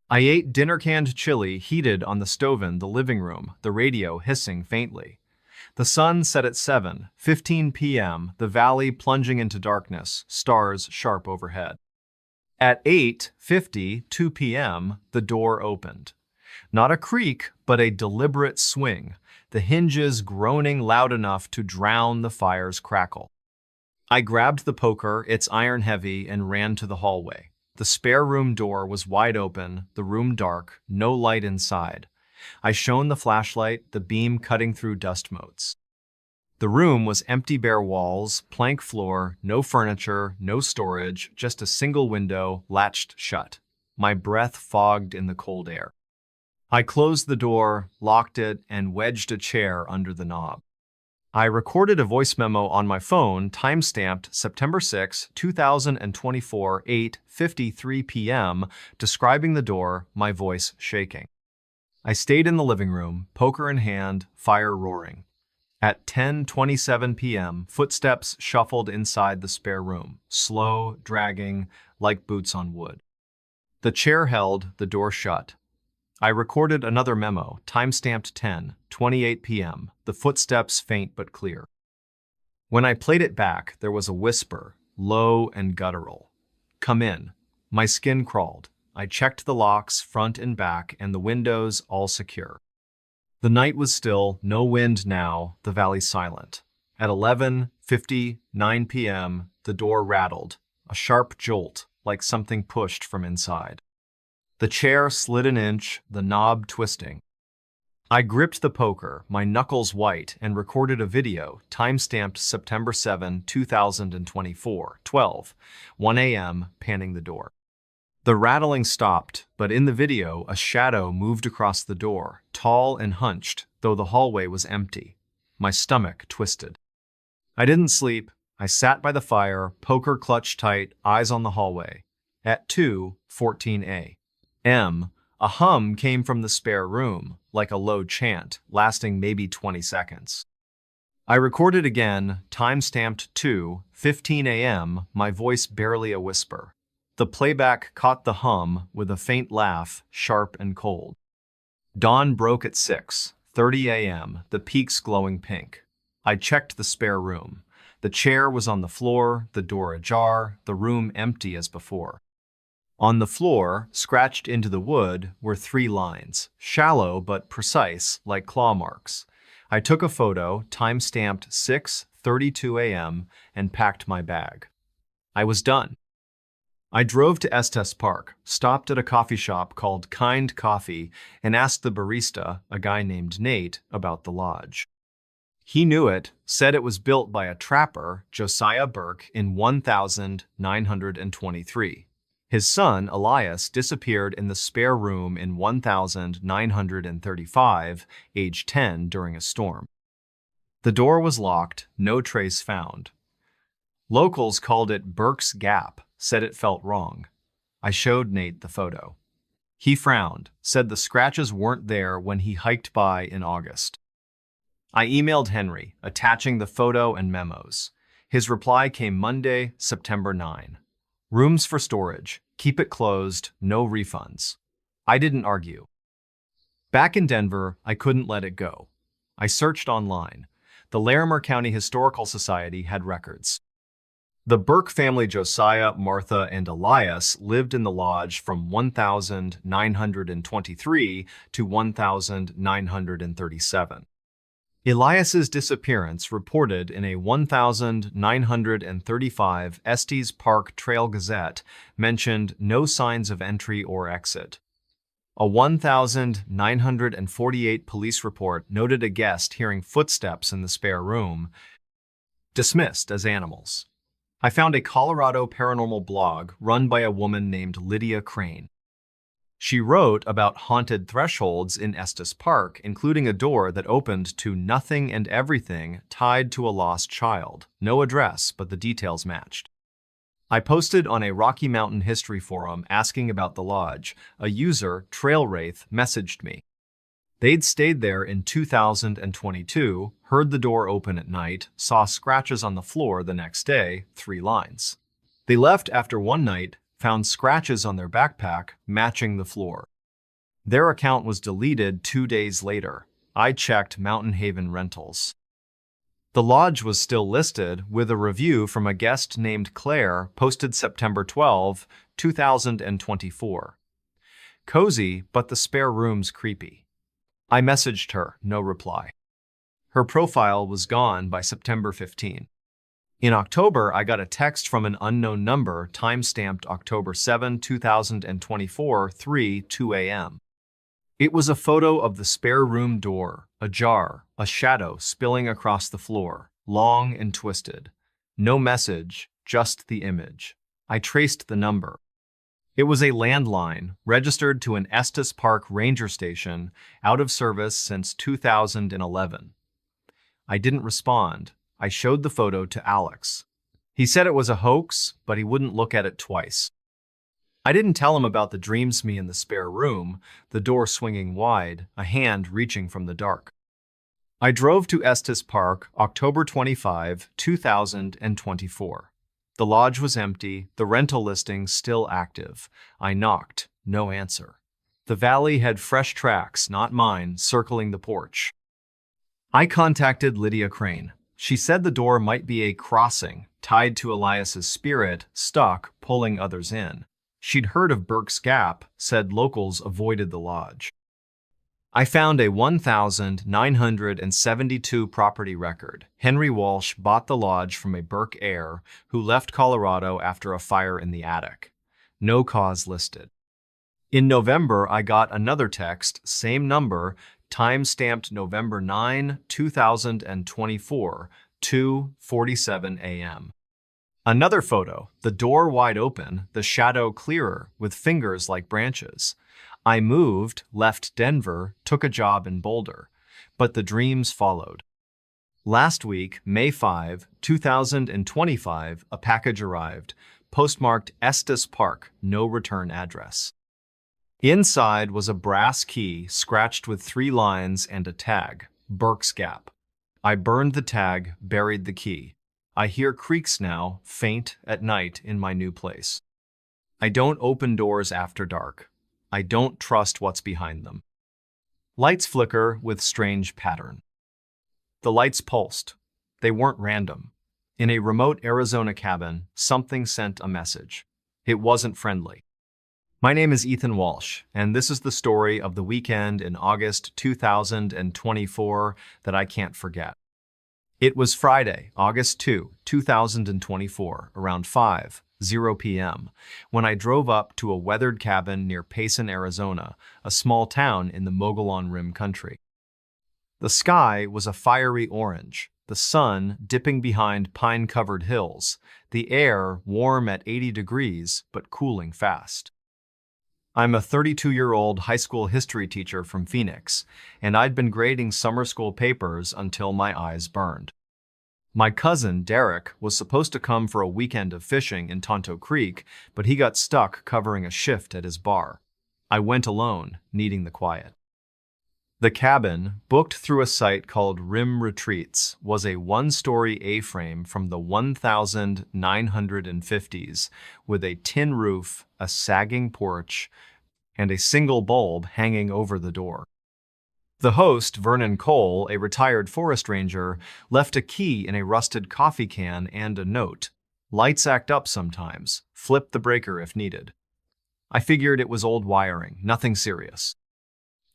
I ate dinner-canned chili heated on the stove in the living room, the radio hissing faintly. The sun set at 7:15 p.m., the valley plunging into darkness, stars sharp overhead. At 8:52 p.m., the door opened. Not a creak, but a deliberate swing, the hinges groaning loud enough to drown the fire's crackle. I grabbed the poker, its iron heavy, and ran to the hallway. The spare room door was wide open, the room dark, no light inside. I shone the flashlight, the beam cutting through dust motes. The room was empty, bare walls, plank floor, no furniture, no storage, just a single window, latched shut. My breath fogged in the cold air. I closed the door, locked it, and wedged a chair under the knob. I recorded a voice memo on my phone, time-stamped September 6, 2024, 8:53 p.m., describing the door, my voice shaking. I stayed in the living room, poker in hand, fire roaring. At 10:27 p.m., footsteps shuffled inside the spare room, slow, dragging, like boots on wood. The chair held, the door shut. I recorded another memo, time-stamped 10:28 p.m., the footsteps faint but clear. When I played it back, there was a whisper, low and guttural. "Come in." My skin crawled. I checked the locks, front and back, and the windows all secure. The night was still, no wind now, the valley silent. At 11:59 p.m., the door rattled, a sharp jolt, like something pushed from inside. The chair slid an inch, the knob twisting. I gripped the poker, my knuckles white, and recorded a video, time-stamped September 7, 2024, 12:01 a.m., panning the door. The rattling stopped, but in the video, a shadow moved across the door, tall and hunched, though the hallway was empty. My stomach twisted. I didn't sleep. I sat by the fire, poker clutched tight, eyes on the hallway. At 2:14 a.m., a hum came from the spare room, like a low chant, lasting maybe 20 seconds. I recorded again, time-stamped 2:15 a.m., my voice barely a whisper. The playback caught the hum with a faint laugh, sharp and cold. Dawn broke at 6:30 a.m., the peaks glowing pink. I checked the spare room. The chair was on the floor, the door ajar, the room empty as before. On the floor, scratched into the wood, were 3 lines, shallow but precise, like claw marks. I took a photo, time-stamped 6:32 a.m., and packed my bag. I was done. I drove to Estes Park, stopped at a coffee shop called Kind Coffee, and asked the barista, a guy named Nate, about the lodge. He knew it, said it was built by a trapper, Josiah Burke, in 1923. His son, Elias, disappeared in the spare room in 1935, age 10, during a storm. The door was locked, no trace found. Locals called it Burke's Gap, said it felt wrong. I showed Nate the photo. He frowned, said the scratches weren't there when he hiked by in August. I emailed Henry, attaching the photo and memos. His reply came Monday, September 9. Rooms for storage. Keep it closed. No refunds. I didn't argue. Back in Denver, I couldn't let it go. I searched online. The Larimer County Historical Society had records. The Burke family, Josiah, Martha, and Elias, lived in the lodge from 1923 to 1937. Elias's disappearance, reported in a 1935 Estes Park Trail Gazette, mentioned no signs of entry or exit. A 1948 police report noted a guest hearing footsteps in the spare room, dismissed as animals. I found a Colorado paranormal blog run by a woman named Lydia Crane. She wrote about haunted thresholds in Estes Park, including a door that opened to nothing and everything tied to a lost child. No address, but the details matched. I posted on a Rocky Mountain history forum asking about the lodge. A user, Trail Wraith, messaged me. They'd stayed there in 2022, heard the door open at night, saw scratches on the floor the next day, 3 lines. They left after one night, found scratches on their backpack matching the floor. Their account was deleted 2 days later. I checked Mountain Haven Rentals. The lodge was still listed, with a review from a guest named Claire posted September 12, 2024. Cozy, but the spare room's creepy. I messaged her, no reply. Her profile was gone by September 15. In October, I got a text from an unknown number, time-stamped October 7, 2024, 3:02 a.m. It was a photo of the spare room door, ajar, a shadow spilling across the floor, long and twisted. No message, just the image. I traced the number. It was a landline, registered to an Estes Park ranger station, out of service since 2011. I didn't respond. I showed the photo to Alex. He said it was a hoax, but he wouldn't look at it twice. I didn't tell him about the dreams me in the spare room, the door swinging wide, a hand reaching from the dark. I drove to Estes Park, October 25, 2024. The lodge was empty, the rental listing still active. I knocked, no answer. The valley had fresh tracks, not mine, circling the porch. I contacted Lydia Crane. She said the door might be a crossing, tied to Elias's spirit, stuck, pulling others in. She'd heard of Burke's Gap, said locals avoided the lodge. I found a 1972 property record. Henry Walsh bought the lodge from a Burke heir who left Colorado after a fire in the attic. No cause listed. In November, I got another text, same number, time-stamped November 9, 2024, 2:47 a.m. Another photo, the door wide open, the shadow clearer, with fingers like branches. I moved, left Denver, took a job in Boulder, but the dreams followed. Last week, May 5, 2025, a package arrived, postmarked Estes Park, no return address. Inside was a brass key scratched with 3 lines and a tag, Burke's Gap. I burned the tag, buried the key. I hear creaks now, faint, at night in my new place. I don't open doors after dark. I don't trust what's behind them. Lights flicker with strange pattern. The lights pulsed. They weren't random. In a remote Arizona cabin, something sent a message. It wasn't friendly. My name is Ethan Walsh, and this is the story of the weekend in August 2024 that I can't forget. It was Friday, August 2, 2024, around 5:00 p.m., when I drove up to a weathered cabin near Payson, Arizona, a small town in the Mogollon Rim country. The sky was a fiery orange, the sun dipping behind pine-covered hills, the air warm at 80 degrees but cooling fast. I'm a 32-year-old high school history teacher from Phoenix, and I'd been grading summer school papers until my eyes burned. My cousin, Derek, was supposed to come for a weekend of fishing in Tonto Creek, but he got stuck covering a shift at his bar. I went alone, needing the quiet. The cabin, booked through a site called Rim Retreats, was a 1-story A-frame from the 1950s with a tin roof, a sagging porch, and a single bulb hanging over the door. The host, Vernon Cole, a retired forest ranger, left a key in a rusted coffee can and a note. Lights act up sometimes. Flip the breaker if needed. I figured it was old wiring, nothing serious.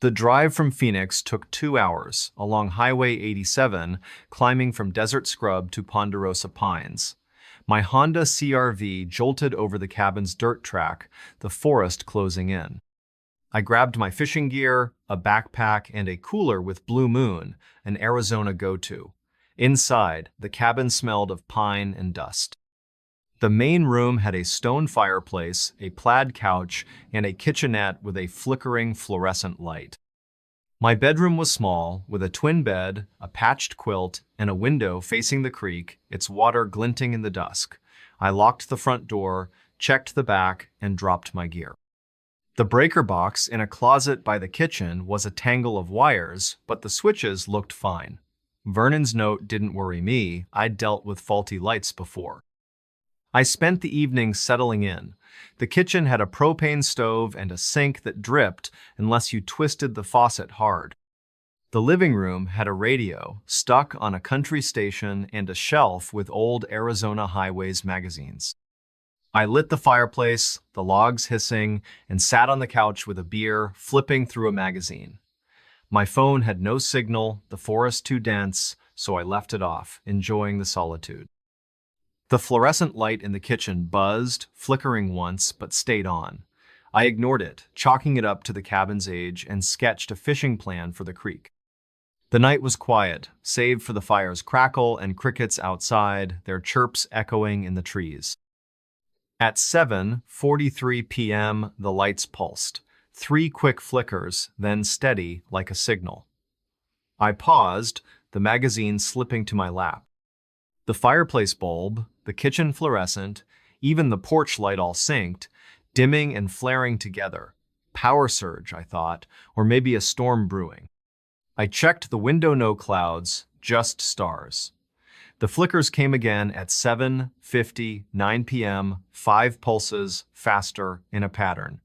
The drive from Phoenix took 2 hours, along Highway 87, climbing from Desert Scrub to Ponderosa Pines. My Honda CR-V jolted over the cabin's dirt track, the forest closing in. I grabbed my fishing gear, a backpack, and a cooler with Blue Moon, an Arizona go-to. Inside, the cabin smelled of pine and dust. The main room had a stone fireplace, a plaid couch, and a kitchenette with a flickering fluorescent light. My bedroom was small, with a twin bed, a patched quilt, and a window facing the creek, its water glinting in the dusk. I locked the front door, checked the back, and dropped my gear. The breaker box in a closet by the kitchen was a tangle of wires, but the switches looked fine. Vernon's note didn't worry me. I'd dealt with faulty lights before. I spent the evening settling in. The kitchen had a propane stove and a sink that dripped unless you twisted the faucet hard. The living room had a radio stuck on a country station and a shelf with old Arizona Highways magazines. I lit the fireplace, the logs hissing, and sat on the couch with a beer, flipping through a magazine. My phone had no signal, the forest too dense, so I left it off, enjoying the solitude. The fluorescent light in the kitchen buzzed, flickering once, but stayed on. I ignored it, chalking it up to the cabin's age, and sketched a fishing plan for the creek. The night was quiet, save for the fire's crackle and crickets outside, their chirps echoing in the trees. At 7:43 p.m., the lights pulsed. 3 quick flickers, then steady like a signal. I paused, the magazine slipping to my lap. The fireplace bulb, the kitchen fluorescent, even the porch light all synced, dimming and flaring together. Power surge, I thought, or maybe a storm brewing. I checked the window, no clouds, just stars. The flickers came again at 7:50, 9 p.m., 5 pulses, faster, in a pattern.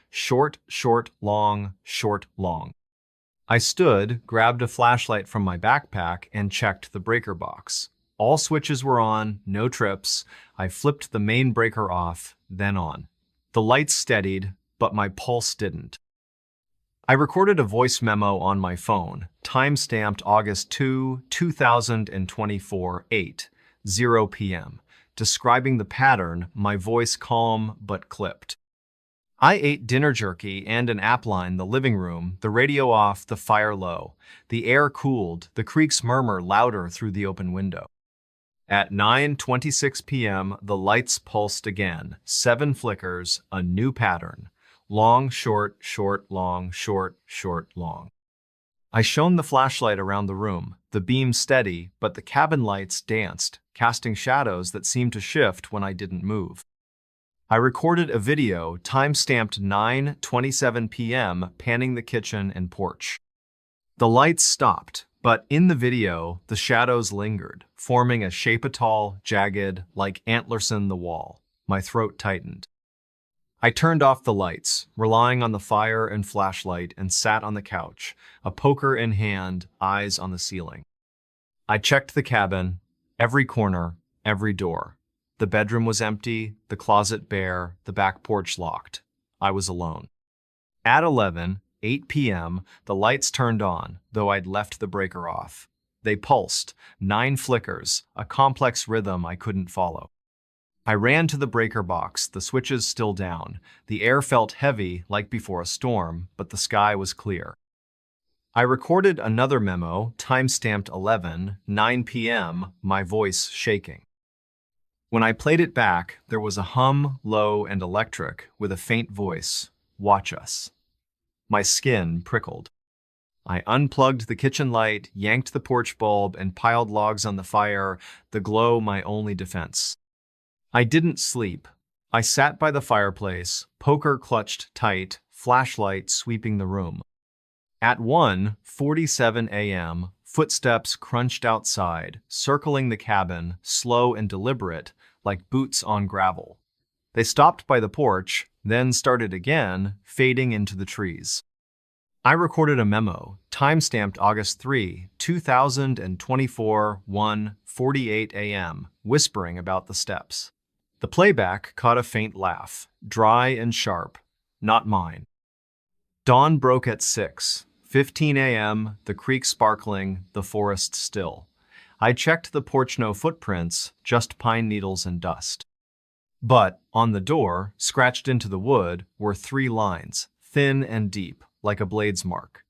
Short, short, long, short, long. I stood, grabbed a flashlight from my backpack, and checked the breaker box. All switches were on, no trips. I flipped the main breaker off, then on. The lights steadied, but my pulse didn't. I recorded a voice memo on my phone, time-stamped August 2, 2024, 8:0 p.m., describing the pattern, my voice calm but clipped. I ate dinner jerky and an appline, the living room, the radio off, the fire low. The air cooled, the creek's murmur louder through the open window. At 9:26 p.m., the lights pulsed again, 7 flickers, a new pattern. Long, short, short, long, short, short, long. I shone the flashlight around the room, the beam steady, but the cabin lights danced, casting shadows that seemed to shift when I didn't move. I recorded a video, time-stamped 9:27 p.m., panning the kitchen and porch. The lights stopped, but in the video, the shadows lingered, forming a shape tall, jagged, like Antlerson the wall. My throat tightened. I turned off the lights, relying on the fire and flashlight, and sat on the couch, a poker in hand, eyes on the ceiling. I checked the cabin, every corner, every door. The bedroom was empty, the closet bare, the back porch locked. I was alone. At 8 p.m., the lights turned on, though I'd left the breaker off. They pulsed, 9 flickers, a complex rhythm I couldn't follow. I ran to the breaker box, the switches still down. The air felt heavy, like before a storm, but the sky was clear. I recorded another memo, time-stamped 9 p.m., my voice shaking. When I played it back, there was a hum, low and electric, with a faint voice, "Watch us." My skin prickled. I unplugged the kitchen light, yanked the porch bulb, and piled logs on the fire, the glow my only defense. I didn't sleep. I sat by the fireplace, poker clutched tight, flashlight sweeping the room. At 1:47 a.m., footsteps crunched outside, circling the cabin, slow and deliberate, like boots on gravel. They stopped by the porch, then started again, fading into the trees. I recorded a memo, time-stamped August 3, 2024, 1:48 a.m., whispering about the steps. The playback caught a faint laugh, dry and sharp, not mine. Dawn broke at 6:15 a.m., the creek sparkling, the forest still. I checked the porch, no footprints, just pine needles and dust. But on the door, scratched into the wood, were 3 lines, thin and deep, like a blade's mark.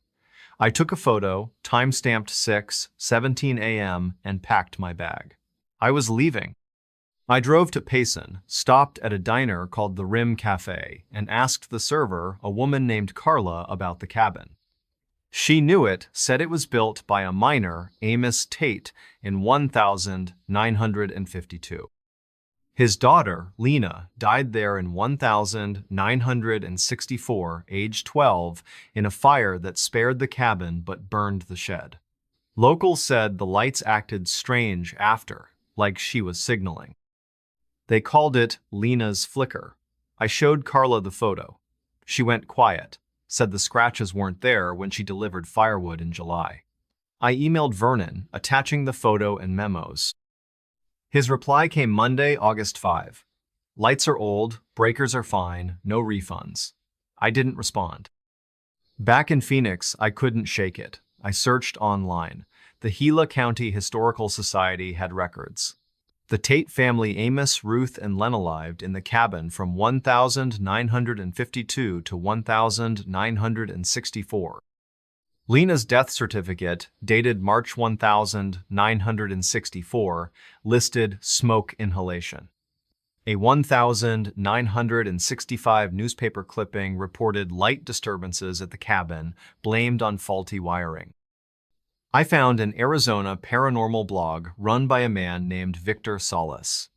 I took a photo, time-stamped 6:17 a.m., and packed my bag. I was leaving. I drove to Payson, stopped at a diner called the Rim Cafe, and asked the server, a woman named Carla, about the cabin. She knew it, said it was built by a miner, Amos Tate, in 1952. His daughter, Lena, died there in 1964, age 12, in a fire that spared the cabin but burned the shed. Locals said the lights acted strange after, like she was signaling. They called it Lena's flicker. I showed Carla the photo. She went quiet, said the scratches weren't there when she delivered firewood in July. I emailed Vernon, attaching the photo and memos. His reply came Monday, August 5. Lights are old, breakers are fine, no refunds. I didn't respond. Back in Phoenix, I couldn't shake it. I searched online. The Gila County Historical Society had records. The Tate family, Amos, Ruth, and Lena, lived in the cabin from 1952 to 1964. Lena's death certificate, dated March 1964, listed smoke inhalation. A 1965 newspaper clipping reported light disturbances at the cabin, blamed on faulty wiring. I found an Arizona paranormal blog run by a man named Victor Salas.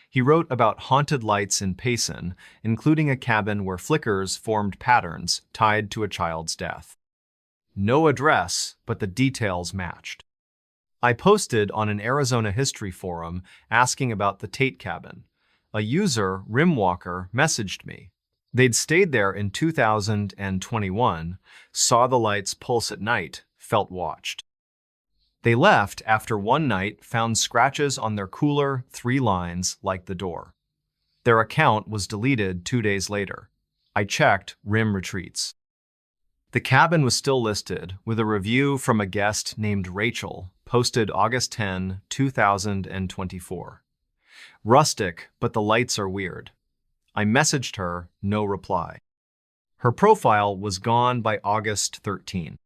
He wrote about haunted lights in Payson, including a cabin where flickers formed patterns tied to a child's death. No address, but the details matched. I posted on an Arizona history forum asking about the Tate cabin. A user, Rimwalker, messaged me. They'd stayed there in 2021, saw the lights pulse at night, felt watched. They left after one night, found scratches on their cooler, 3 lines like the door. Their account was deleted 2 days later. I checked Rim Retreats. The cabin was still listed, with a review from a guest named Rachel, posted August 10, 2024. Rustic, but the lights are weird. I messaged her, no reply. Her profile was gone by August 13.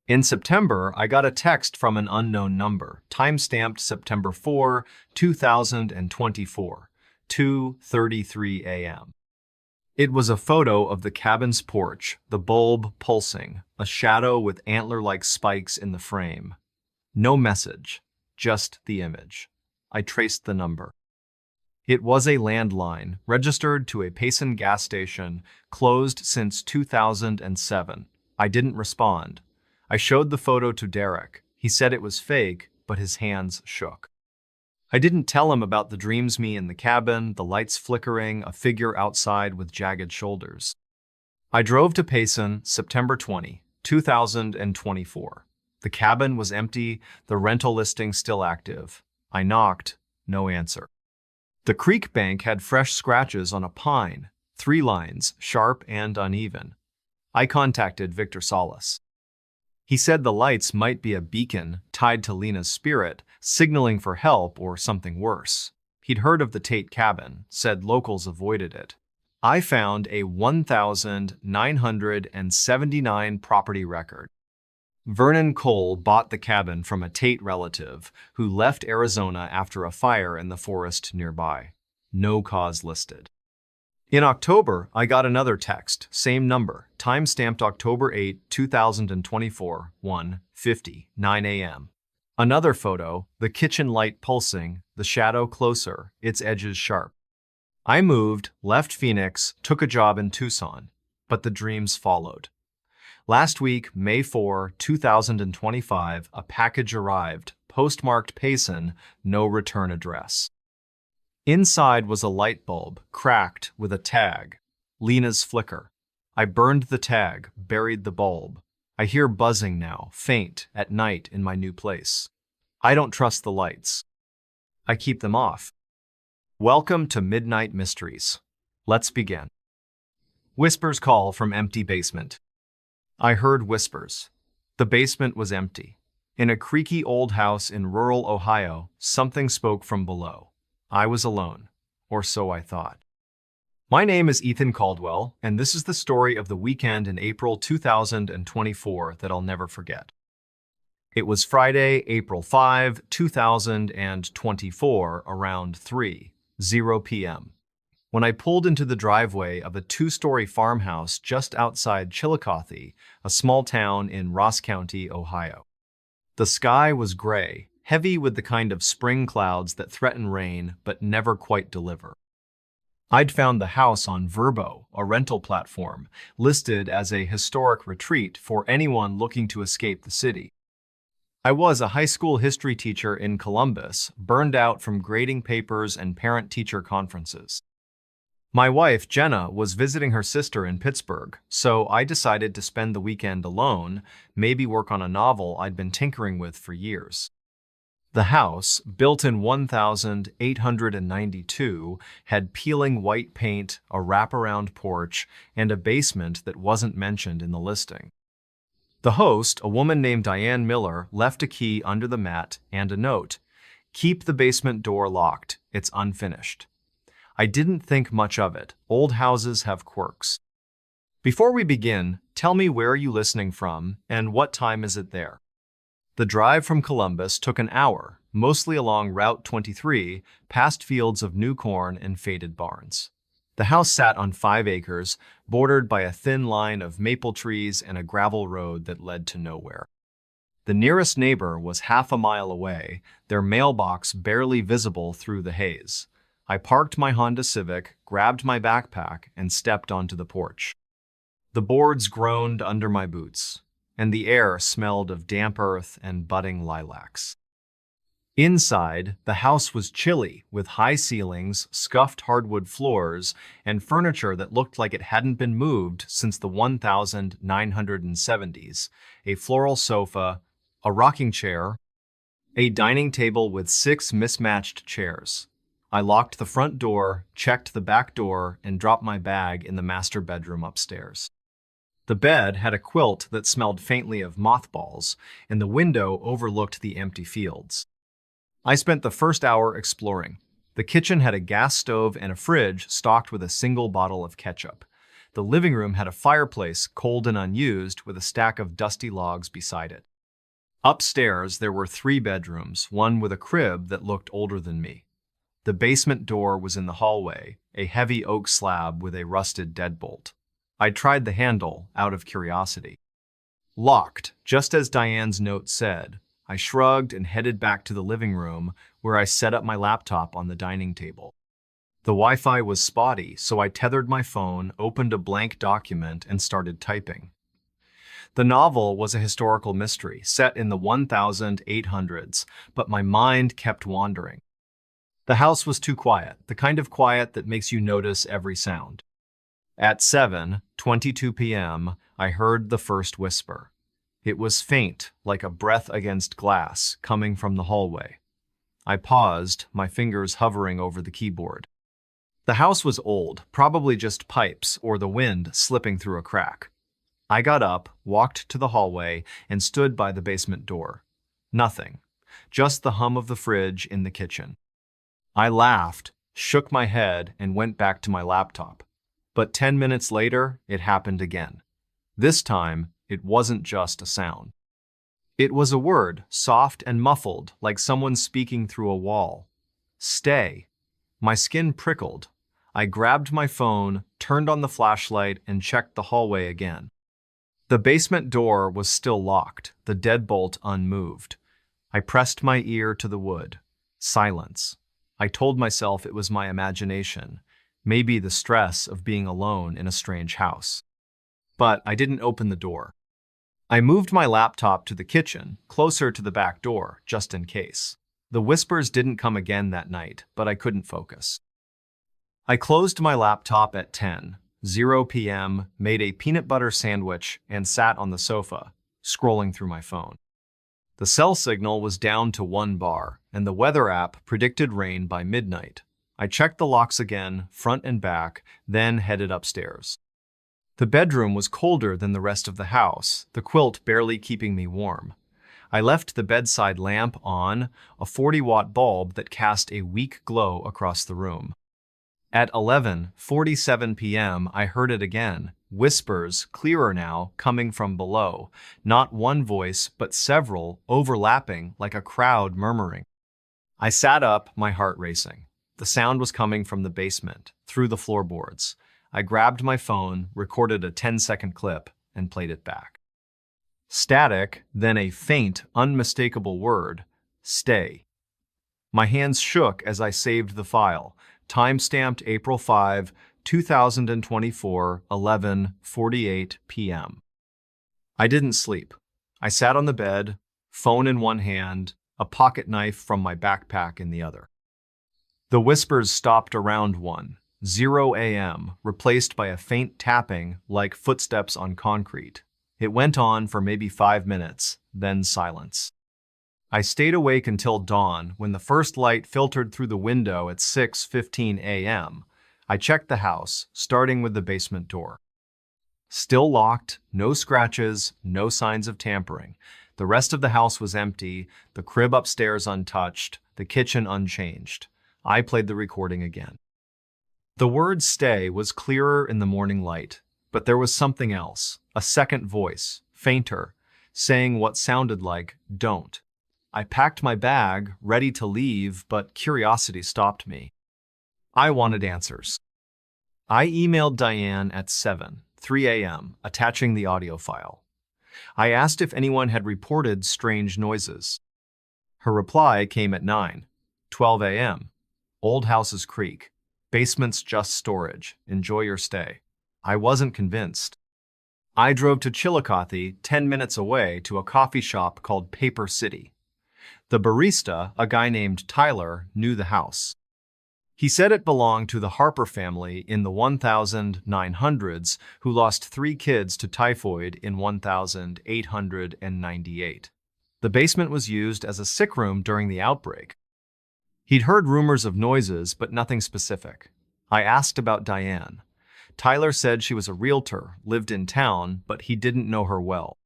In September, I got a text from an unknown number, timestamped September 4, 2024, 2:33 a.m. It was a photo of the cabin's porch, the bulb pulsing, a shadow with antler-like spikes in the frame. No message, just the image. I traced the number. It was a landline, registered to a Payson gas station, closed since 2007. I didn't respond. I showed the photo to Derek. He said it was fake, but his hands shook. I didn't tell him about the dreams me in the cabin, the lights flickering, a figure outside with jagged shoulders. I drove to Payson, September 20, 2024. The cabin was empty, the rental listing still active. I knocked, no answer. The creek bank had fresh scratches on a pine, 3 lines, sharp and uneven. I contacted Victor Salas. He said the lights might be a beacon tied to Lena's spirit, signaling for help or something worse. He'd heard of the Tate cabin, said locals avoided it. I found a 1,979 property record. Vernon Cole bought the cabin from a Tate relative who left Arizona after a fire in the forest nearby. No cause listed. In October, I got another text, same number, time-stamped October 8, 2024, 1:50, 9 a.m. Another photo, the kitchen light pulsing, the shadow closer, its edges sharp. I moved, left Phoenix, took a job in Tucson, but the dreams followed. Last week, May 4, 2025, a package arrived, postmarked Payson, no return address. Inside was a light bulb, cracked, with a tag. Lena's flicker. I burned the tag, buried the bulb. I hear buzzing now, faint, at night in my new place. I don't trust the lights. I keep them off. Welcome to Midnight Mysteries. Let's begin. Whispers call from empty basement. I heard whispers. The basement was empty. In a creaky old house in rural Ohio, something spoke from below. I was alone, or so I thought. My name is Ethan Caldwell, and this is the story of the weekend in April 2024 that I'll never forget. It was Friday, April 5, 2024, around 3:00 p.m. when I pulled into the driveway of a 2-story farmhouse just outside Chillicothe, a small town in Ross County, Ohio. The sky was gray, heavy with the kind of spring clouds that threaten rain but never quite deliver. I'd found the house on Vrbo, a rental platform, listed as a historic retreat for anyone looking to escape the city. I was a high school history teacher in Columbus, burned out from grading papers and parent-teacher conferences. My wife, Jenna, was visiting her sister in Pittsburgh, so I decided to spend the weekend alone, maybe work on a novel I'd been tinkering with for years. The house, built in 1892, had peeling white paint, a wraparound porch, and a basement that wasn't mentioned in the listing. The host, a woman named Diane Miller, left a key under the mat and a note. "Keep the basement door locked. It's unfinished." I didn't think much of it. Old houses have quirks. Before we begin, tell me where are you listening from and what time is it there? The drive from Columbus took an hour, mostly along Route 23, past fields of new corn and faded barns. The house sat on 5 acres, bordered by a thin line of maple trees and a gravel road that led to nowhere. The nearest neighbor was half a mile away, their mailbox barely visible through the haze. I parked my Honda Civic, grabbed my backpack, and stepped onto the porch. The boards groaned under my boots. and the air smelled of damp earth and budding lilacs. Inside, the house was chilly, with high ceilings, scuffed hardwood floors, and furniture that looked like it hadn't been moved since the 1970s. A floral sofa, a rocking chair, a dining table with 6 mismatched chairs. I locked the front door, checked the back door, and dropped my bag in the master bedroom upstairs. The bed had a quilt that smelled faintly of mothballs, and the window overlooked the empty fields. I spent the first hour exploring. The kitchen had a gas stove and a fridge stocked with a single bottle of ketchup. The living room had a fireplace, cold and unused, with a stack of dusty logs beside it. Upstairs, there were 3 bedrooms, one with a crib that looked older than me. The basement door was in the hallway, a heavy oak slab with a rusted deadbolt. I tried the handle, out of curiosity. Locked, just as Diane's note said. I shrugged and headed back to the living room, where I set up my laptop on the dining table. The Wi-Fi was spotty, so I tethered my phone, opened a blank document, and started typing. The novel was a historical mystery, set in the 1800s, but my mind kept wandering. The house was too quiet, the kind of quiet that makes you notice every sound. At 7:22 p.m., I heard the first whisper. It was faint, like a breath against glass, coming from the hallway. I paused, my fingers hovering over the keyboard. The house was old, probably just pipes or the wind slipping through a crack. I got up, walked to the hallway, and stood by the basement door. Nothing, just the hum of the fridge in the kitchen. I laughed, shook my head, and went back to my laptop. But 10 minutes later, it happened again. This time, it wasn't just a sound. It was a word, soft and muffled, like someone speaking through a wall. Stay. My skin prickled. I grabbed my phone, turned on the flashlight, and checked the hallway again. The basement door was still locked, the deadbolt unmoved. I pressed my ear to the wood. Silence. I told myself it was my imagination, maybe the stress of being alone in a strange house. But I didn't open the door. I moved my laptop to the kitchen, closer to the back door, just in case. The whispers didn't come again that night, but I couldn't focus. I closed my laptop at 10:00 p.m., made a peanut butter sandwich, and sat on the sofa, scrolling through my phone. The cell signal was down to 1 bar, and the weather app predicted rain by midnight. I checked the locks again, front and back, then headed upstairs. The bedroom was colder than the rest of the house, the quilt barely keeping me warm. I left the bedside lamp on, a 40-watt bulb that cast a weak glow across the room. At 11:47 p.m., I heard it again, whispers, clearer now, coming from below. Not one voice, but several, overlapping like a crowd murmuring. I sat up, my heart racing. The sound was coming from the basement, through the floorboards. I grabbed my phone, recorded a 10-second clip, and played it back. Static, then a faint, unmistakable word, stay. My hands shook as I saved the file, time-stamped April 5, 2024, 11:48 p.m. I didn't sleep. I sat on the bed, phone in one hand, a pocket knife from my backpack in the other. The whispers stopped around 1:00 a.m., replaced by a faint tapping like footsteps on concrete. It went on for maybe 5 minutes, then silence. I stayed awake until dawn when the first light filtered through the window at 6:15 a.m. I checked the house, starting with the basement door. Still locked, no scratches, no signs of tampering. The rest of the house was empty, the crib upstairs untouched, the kitchen unchanged. I played the recording again. The word stay was clearer in the morning light, but there was something else, a second voice, fainter, saying what sounded like, don't. I packed my bag, ready to leave, but curiosity stopped me. I wanted answers. I emailed Diane at 7:03 a.m., attaching the audio file. I asked if anyone had reported strange noises. Her reply came at 9:12 a.m. Old houses creak. Basement's just storage. Enjoy your stay. I wasn't convinced. I drove to Chillicothe, 10 minutes away, to a coffee shop called Paper City. The barista, a guy named Tyler, knew the house. He said it belonged to the Harper family in the 1900s who lost 3 kids to typhoid in 1898. The basement was used as a sick room during the outbreak. He'd heard rumors of noises, but nothing specific. I asked about Diane. Tyler said she was a realtor, lived in town, but he didn't know her well.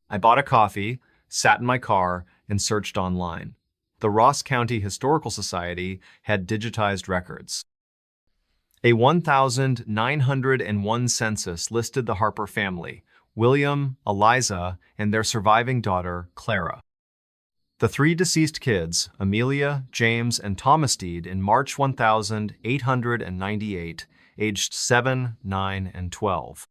I bought a coffee, sat in my car, and searched online. The Ross County Historical Society had digitized records. A 1901 census listed the Harper family, William, Eliza, and their surviving daughter, Clara. The 3 deceased kids, Amelia, James, and Thomas, died in March 1898, aged 7, 9, and 12.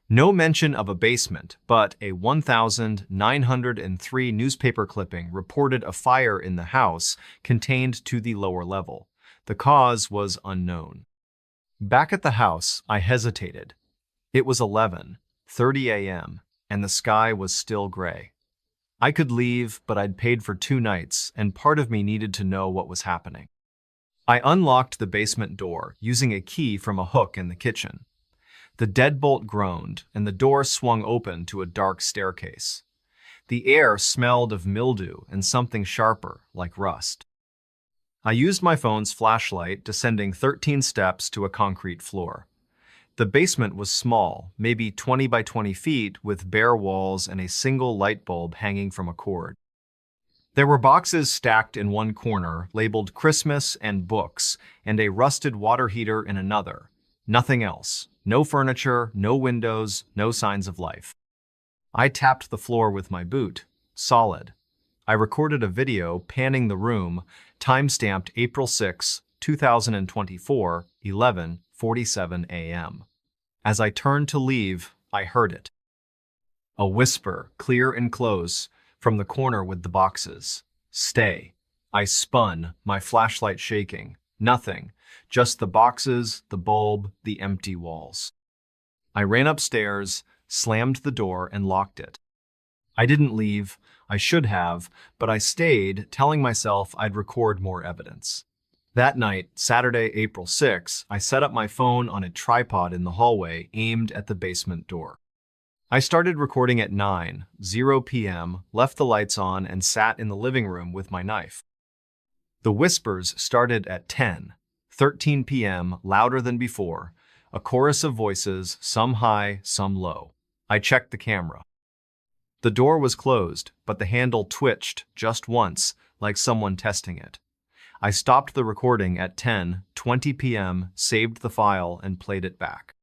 No mention of a basement, but a 1903 newspaper clipping reported a fire in the house contained to the lower level. The cause was unknown. Back at the house, I hesitated. It was 11:30 a.m., and the sky was still gray. I could leave, but I'd paid for 2 nights, and part of me needed to know what was happening. I unlocked the basement door, using a key from a hook in the kitchen. The deadbolt groaned, and the door swung open to a dark staircase. The air smelled of mildew and something sharper, like rust. I used my phone's flashlight, descending 13 steps to a concrete floor. The basement was small, maybe 20 by 20 feet, with bare walls and a single light bulb hanging from a cord. There were boxes stacked in one corner, labeled Christmas and books, and a rusted water heater in another. Nothing else. No furniture, no windows, no signs of life. I tapped the floor with my boot. Solid. I recorded a video panning the room, time-stamped April 6, 2024, 11:47 a.m. As I turned to leave, I heard it. A whisper, clear and close, from the corner with the boxes. Stay. I spun, my flashlight shaking. Nothing. Just the boxes, the bulb, the empty walls. I ran upstairs, slammed the door, and locked it. I didn't leave. I should have, but I stayed, telling myself I'd record more evidence. That night, Saturday, April 6, I set up my phone on a tripod in the hallway, aimed at the basement door. I started recording at 9:00 p.m., left the lights on, and sat in the living room with my knife. The whispers started at 10:13 p.m., louder than before, a chorus of voices, some high, some low. I checked the camera. The door was closed, but the handle twitched just once, like someone testing it. I stopped the recording at 10:20 p.m., saved the file, and played it back.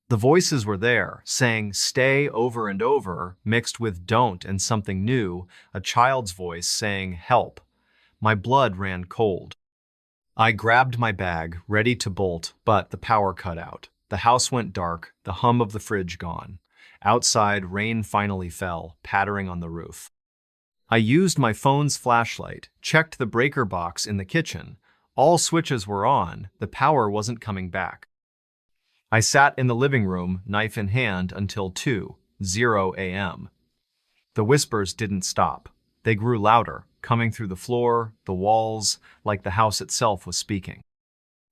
The voices were there, saying stay over and over, mixed with don't and something new, a child's voice saying help. My blood ran cold. I grabbed my bag, ready to bolt, but the power cut out. The house went dark, the hum of the fridge gone. Outside, rain finally fell, pattering on the roof. I used my phone's flashlight, checked the breaker box in the kitchen. All switches were on, the power wasn't coming back. I sat in the living room, knife in hand, until 2:00 a.m. The whispers didn't stop. They grew louder, coming through the floor, the walls, like the house itself was speaking.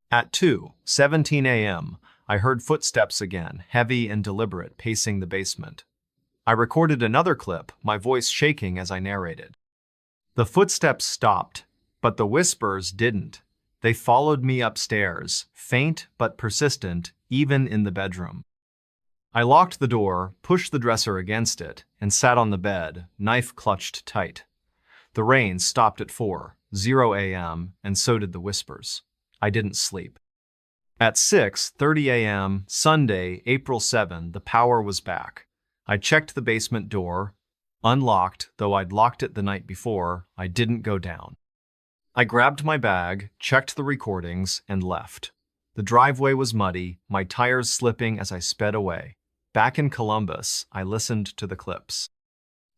At 2:17 a.m., I heard footsteps again, heavy and deliberate, pacing the basement. I recorded another clip, my voice shaking as I narrated. The footsteps stopped, but the whispers didn't. They followed me upstairs, faint but persistent, even in the bedroom. I locked the door, pushed the dresser against it, and sat on the bed, knife clutched tight. The rain stopped at 4:00 a.m., and so did the whispers. I didn't sleep. At 6:30 a.m., Sunday, April 7, the power was back. I checked the basement door, unlocked, though I'd locked it the night before. I didn't go down. I grabbed my bag, checked the recordings, and left. The driveway was muddy, my tires slipping as I sped away. Back in Columbus, I listened to the clips.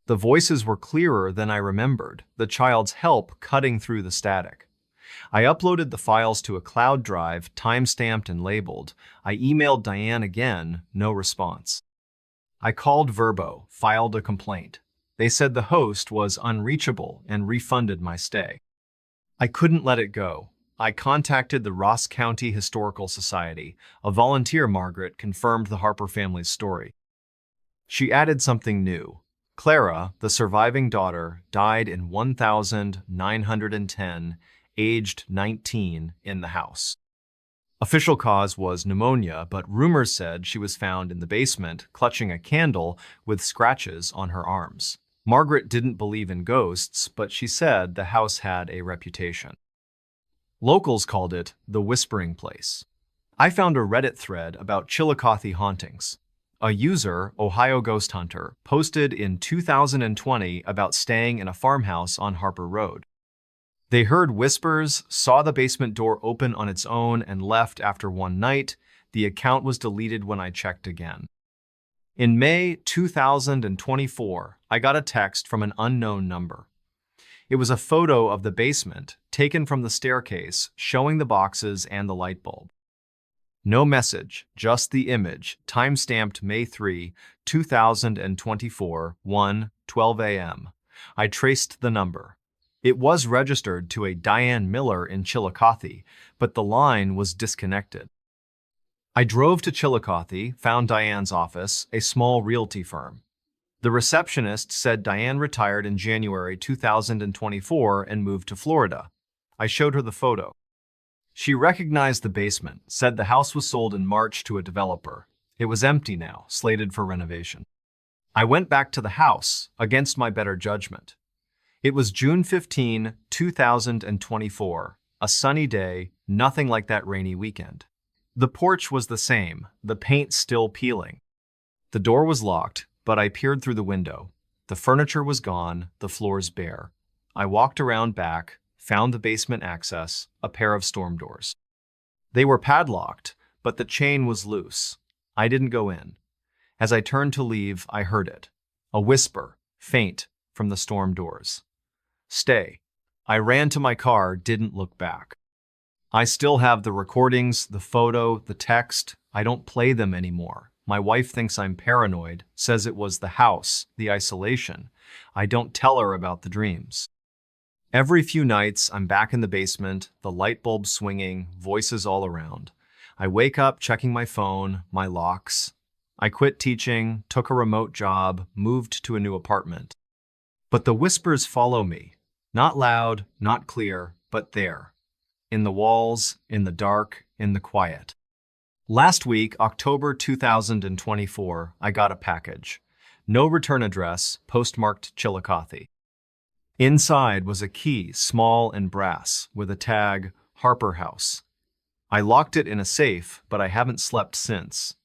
The voices were clearer than I remembered, the child's help cutting through the static. I uploaded the files to a cloud drive, time-stamped and labeled. I emailed Diane again, no response. I called Verbo, filed a complaint. They said the host was unreachable and refunded my stay. I couldn't let it go. I contacted the Ross County Historical Society. A volunteer, Margaret, confirmed the Harper family's story. She added something new. Clara, the surviving daughter, died in 1910, aged 19, in the house. Official cause was pneumonia, but rumors said she was found in the basement, clutching a candle with scratches on her arms. Margaret didn't believe in ghosts, but she said the house had a reputation. Locals called it the Whispering Place. I found a Reddit thread about Chillicothe hauntings. A user, Ohio Ghost Hunter, posted in 2020 about staying in a farmhouse on Harper Road. They heard whispers, saw the basement door open on its own, and left after one night. The account was deleted when I checked again. In May 2024, I got a text from an unknown number. It was a photo of the basement, taken from the staircase, showing the boxes and the light bulb. No message, just the image, time-stamped May 3, 2024, 1:12 a.m. I traced the number. It was registered to a Diane Miller in Chillicothe, but the line was disconnected. I drove to Chillicothe, found Diane's office, a small realty firm. The receptionist said Diane retired in January 2024 and moved to Florida. I showed her the photo. She recognized the basement, said the house was sold in March to a developer. It was empty now, slated for renovation. I went back to the house, against my better judgment. It was June 15, 2024, a sunny day, nothing like that rainy weekend. The porch was the same, the paint still peeling. The door was locked, but I peered through the window. The furniture was gone, the floors bare. I walked around back, found the basement access, a pair of storm doors. They were padlocked, but the chain was loose. I didn't go in. As I turned to leave, I heard it. A whisper, faint, from the storm doors. Stay. I ran to my car, didn't look back. I still have the recordings, the photo, the text. I don't play them anymore. My wife thinks I'm paranoid, says it was the house, the isolation. I don't tell her about the dreams. Every few nights, I'm back in the basement, the light bulb swinging, voices all around. I wake up checking my phone, my locks. I quit teaching, took a remote job, moved to a new apartment. But the whispers follow me. Not loud, not clear, but there. In the walls, in the dark, in the quiet. Last week, October 2024, I got a package. No return address, postmarked Chillicothe. Inside was a key, small and brass, with a tag, Harper House. I locked it in a safe, but I haven't slept since.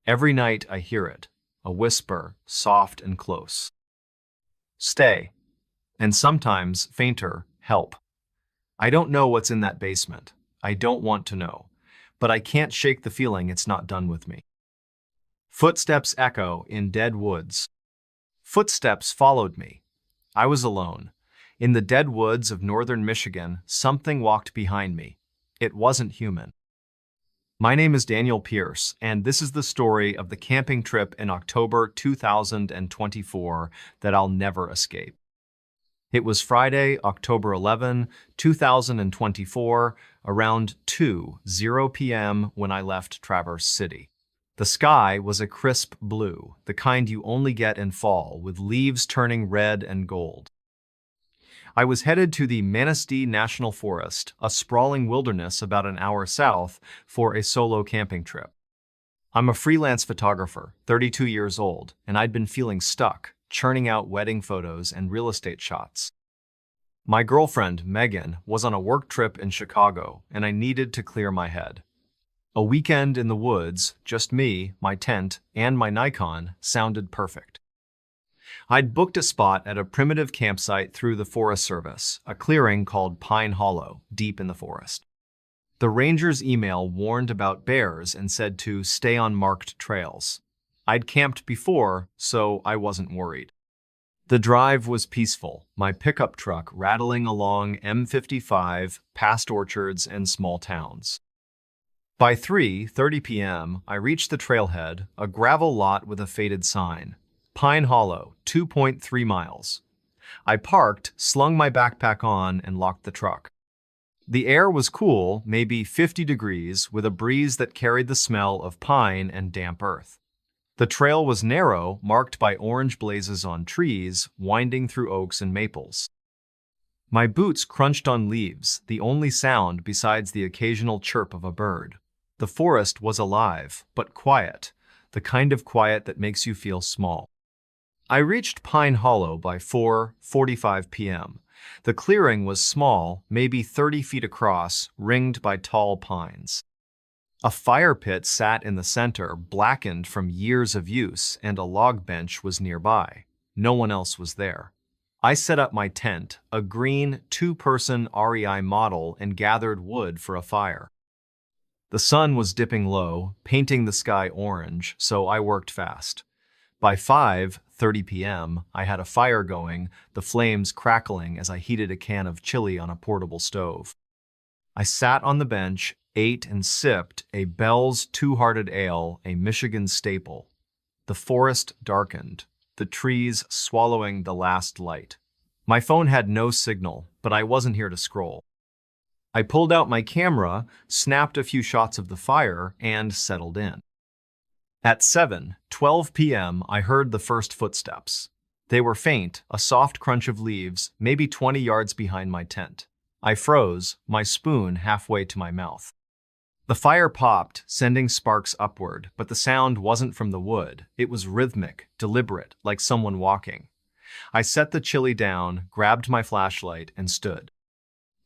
Every night I hear it, a whisper, soft and close. Stay. And sometimes, fainter, help. I don't know what's in that basement. I don't want to know. But I can't shake the feeling it's not done with me. Footsteps echo in dead woods. Footsteps followed me. I was alone. In the dead woods of northern Michigan, something walked behind me. It wasn't human. My name is Daniel Pierce, and this is the story of the camping trip in October 2024 that I'll never escape. It was Friday, October 11, 2024, around 2:00 p.m. when I left Traverse City. The sky was a crisp blue, the kind you only get in fall, with leaves turning red and gold. I was headed to the Manistee National Forest, a sprawling wilderness about an hour south, for a solo camping trip. I'm a freelance photographer, 32 years old, and I'd been feeling stuck, churning out wedding photos and real estate shots. My girlfriend, Megan, was on a work trip in Chicago, and I needed to clear my head. A weekend in the woods, just me, my tent, and my Nikon, sounded perfect. I'd booked a spot at a primitive campsite through the Forest Service, a clearing called Pine Hollow, deep in the forest. The ranger's email warned about bears and said to stay on marked trails. I'd camped before, so I wasn't worried. The drive was peaceful, my pickup truck rattling along M55 past orchards and small towns. By 3:30 p.m., I reached the trailhead, a gravel lot with a faded sign. Pine Hollow, 2.3 miles. I parked, slung my backpack on, and locked the truck. The air was cool, maybe 50 degrees, with a breeze that carried the smell of pine and damp earth. The trail was narrow, marked by orange blazes on trees, winding through oaks and maples. My boots crunched on leaves, the only sound besides the occasional chirp of a bird. The forest was alive, but quiet, the kind of quiet that makes you feel small. I reached Pine Hollow by 4:45 p.m. The clearing was small, maybe 30 feet across, ringed by tall pines. A fire pit sat in the center, blackened from years of use, and a log bench was nearby. No one else was there. I set up my tent, a green, two-person REI model, and gathered wood for a fire. The sun was dipping low, painting the sky orange, so I worked fast. By 5:30 p.m., I had a fire going, the flames crackling as I heated a can of chili on a portable stove. I sat on the bench, ate and sipped a Bell's Two-Hearted Ale, a Michigan staple. The forest darkened, the trees swallowing the last light. My phone had no signal, but I wasn't here to scroll. I pulled out my camera, snapped a few shots of the fire, and settled in. At 7:12 p.m., I heard the first footsteps. They were faint, a soft crunch of leaves, maybe 20 yards behind my tent. I froze, my spoon halfway to my mouth. The fire popped, sending sparks upward, but the sound wasn't from the wood. It was rhythmic, deliberate, like someone walking. I set the chili down, grabbed my flashlight, and stood.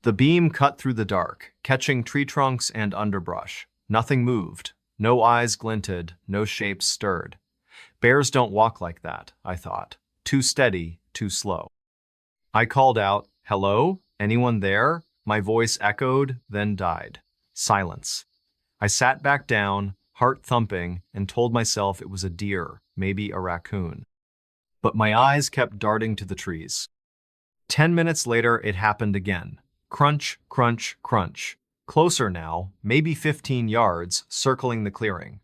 The beam cut through the dark, catching tree trunks and underbrush. Nothing moved. No eyes glinted, no shapes stirred. Bears don't walk like that, I thought. Too steady, too slow. I called out, "Hello? Anyone there?" My voice echoed, then died. Silence. I sat back down, heart thumping, and told myself it was a deer, maybe a raccoon. But my eyes kept darting to the trees. 10 minutes later, it happened again. Crunch, crunch, crunch. Closer now, maybe 15 yards, circling the clearing.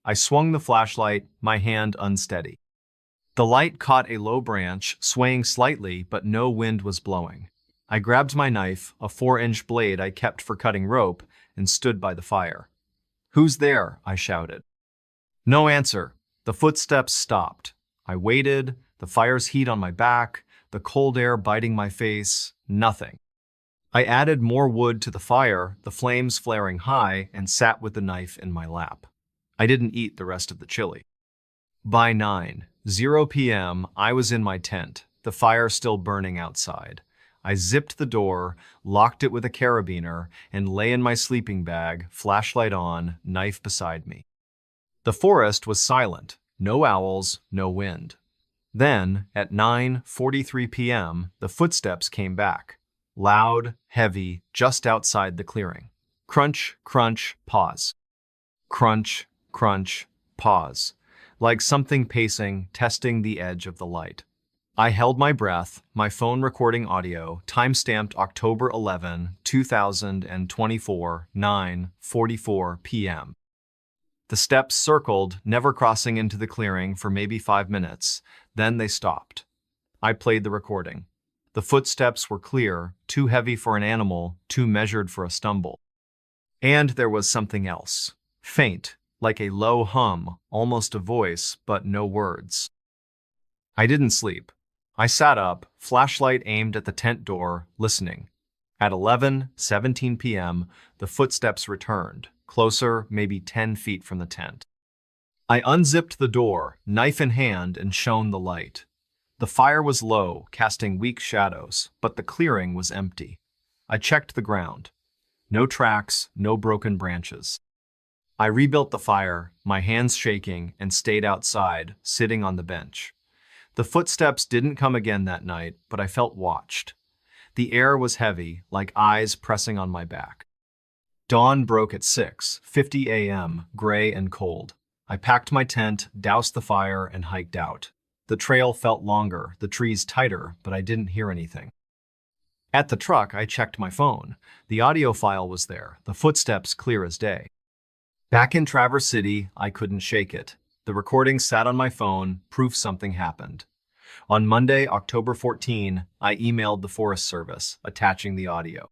I swung the flashlight, my hand unsteady. The light caught a low branch, swaying slightly, but no wind was blowing. I grabbed my knife, a 4-inch blade I kept for cutting rope, and stood by the fire. "Who's there?" I shouted. No answer. The footsteps stopped. I waited, the fire's heat on my back, the cold air biting my face. Nothing. I added more wood to the fire, the flames flaring high, and sat with the knife in my lap. I didn't eat the rest of the chili. By 9:00 p.m., I was in my tent, the fire still burning outside. I zipped the door, locked it with a carabiner, and lay in my sleeping bag, flashlight on, knife beside me. The forest was silent, no owls, no wind. Then, at 9:43 p.m., the footsteps came back. Loud, heavy, just outside the clearing. Crunch, crunch, pause. Crunch, crunch, pause. Like something pacing, testing the edge of the light. I held my breath, my phone recording audio, time-stamped October 11, 2024, 9:44 p.m. The steps circled, never crossing into the clearing for maybe 5 minutes. Then they stopped. I played the recording. The footsteps were clear, too heavy for an animal, too measured for a stumble. And there was something else. Faint, like a low hum, almost a voice, but no words. I didn't sleep. I sat up, flashlight aimed at the tent door, listening. At 11:17 p.m., the footsteps returned, closer, maybe 10 feet from the tent. I unzipped the door, knife in hand, and shone the light. The fire was low, casting weak shadows, but the clearing was empty. I checked the ground. No tracks, no broken branches. I rebuilt the fire, my hands shaking, and stayed outside, sitting on the bench. The footsteps didn't come again that night, but I felt watched. The air was heavy, like eyes pressing on my back. Dawn broke at 6:50 a.m., gray and cold. I packed my tent, doused the fire, and hiked out. The trail felt longer, the trees tighter, but I didn't hear anything. At the truck, I checked my phone. The audio file was there, the footsteps clear as day. Back in Traverse City, I couldn't shake it. The recording sat on my phone, proof something happened. On Monday, October 14, I emailed the Forest Service, attaching the audio.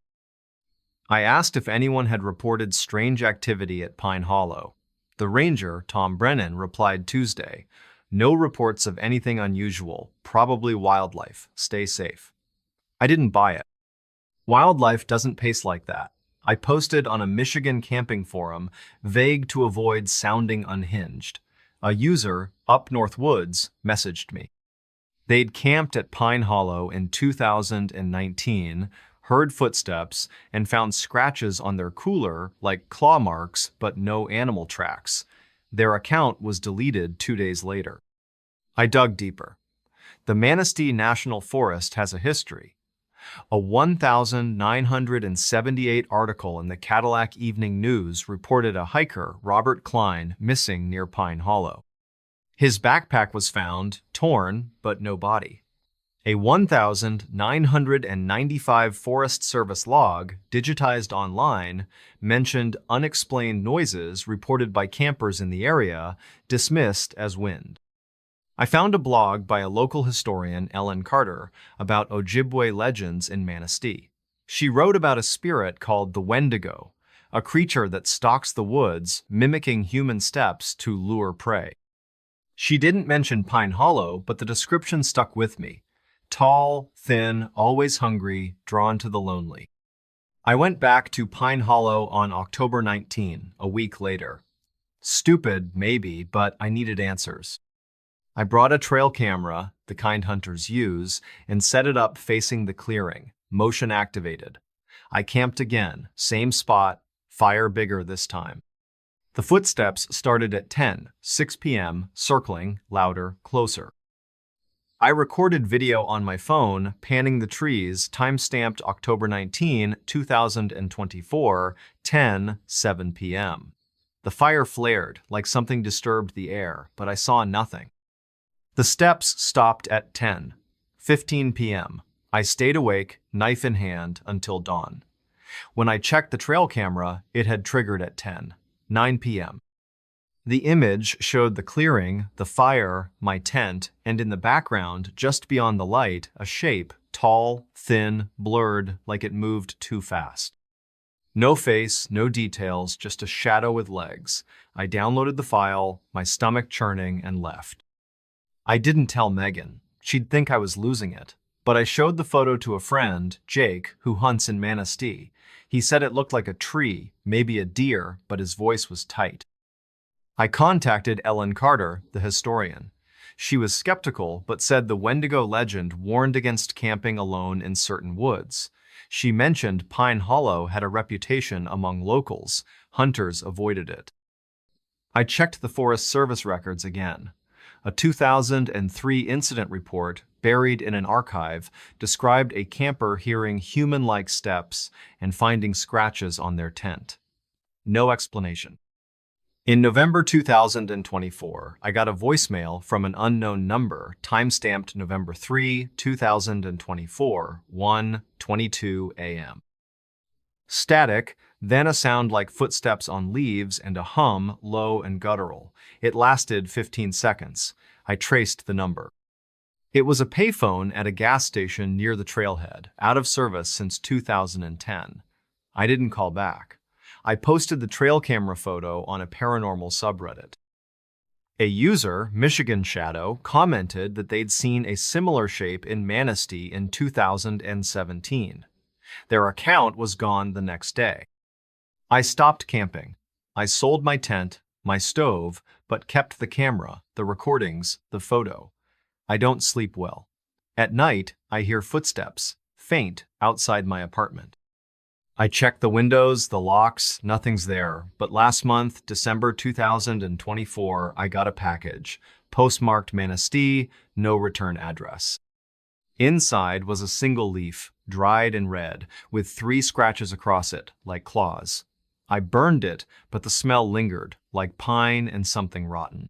I asked if anyone had reported strange activity at Pine Hollow. The ranger, Tom Brennan, replied Tuesday, "No reports of anything unusual, probably wildlife. Stay safe." I didn't buy it. Wildlife doesn't pace like that. I posted on a Michigan camping forum, vague to avoid sounding unhinged. A user, Up North Woods, messaged me. They'd camped at Pine Hollow in 2019, heard footsteps, and found scratches on their cooler, like claw marks, but no animal tracks. Their account was deleted 2 days later. I dug deeper. The Manistee National Forest has a history. A 1978 article in the Cadillac Evening News reported a hiker, Robert Klein, missing near Pine Hollow. His backpack was found, torn, but no body. A 1995 Forest Service log, digitized online, mentioned unexplained noises reported by campers in the area, dismissed as wind. I found a blog by a local historian, Ellen Carter, about Ojibwe legends in Manistee. She wrote about a spirit called the Wendigo, a creature that stalks the woods, mimicking human steps to lure prey. She didn't mention Pine Hollow, but the description stuck with me. Tall, thin, always hungry, drawn to the lonely. I went back to Pine Hollow on October 19, a week later. Stupid, maybe, but I needed answers. I brought a trail camera, the kind hunters use, and set it up facing the clearing, motion activated. I camped again, same spot, fire bigger this time. The footsteps started at 6 p.m., circling, louder, closer. I recorded video on my phone, panning the trees, time-stamped October 19, 2024, 7 p.m. The fire flared, like something disturbed the air, but I saw nothing. The steps stopped at 15 p.m. I stayed awake, knife in hand, until dawn. When I checked the trail camera, it had triggered at 9 p.m. The image showed the clearing, the fire, my tent, and in the background, just beyond the light, a shape, tall, thin, blurred, like it moved too fast. No face, no details, just a shadow with legs. I downloaded the file, my stomach churning, and left. I didn't tell Megan. She'd think I was losing it. But I showed the photo to a friend, Jake, who hunts in Manistee. He said it looked like a tree, maybe a deer, but his voice was tight. I contacted Ellen Carter, the historian. She was skeptical, but said the Wendigo legend warned against camping alone in certain woods. She mentioned Pine Hollow had a reputation among locals. Hunters avoided it. I checked the Forest Service records again. A 2003 incident report, buried in an archive, described a camper hearing human-like steps and finding scratches on their tent. No explanation. In November 2024, I got a voicemail from an unknown number, time-stamped November 3, 2024, 1:22 a.m. Static, then a sound like footsteps on leaves and a hum, low and guttural. It lasted 15 seconds. I traced the number. It was a payphone at a gas station near the trailhead, out of service since 2010. I didn't call back. I posted the trail camera photo on a paranormal subreddit. A user, Michigan Shadow, commented that they'd seen a similar shape in Manistee in 2017. Their account was gone the next day. I stopped camping. I sold my tent, my stove, but kept the camera, the recordings, the photo. I don't sleep well. At night, I hear footsteps, faint, outside my apartment. I check the windows, the locks, nothing's there. But last month, December 2024, I got a package, postmarked Manistee, no return address. Inside was a single leaf, dried and red, with 3 scratches across it, like claws. I burned it, but the smell lingered, like pine and something rotten.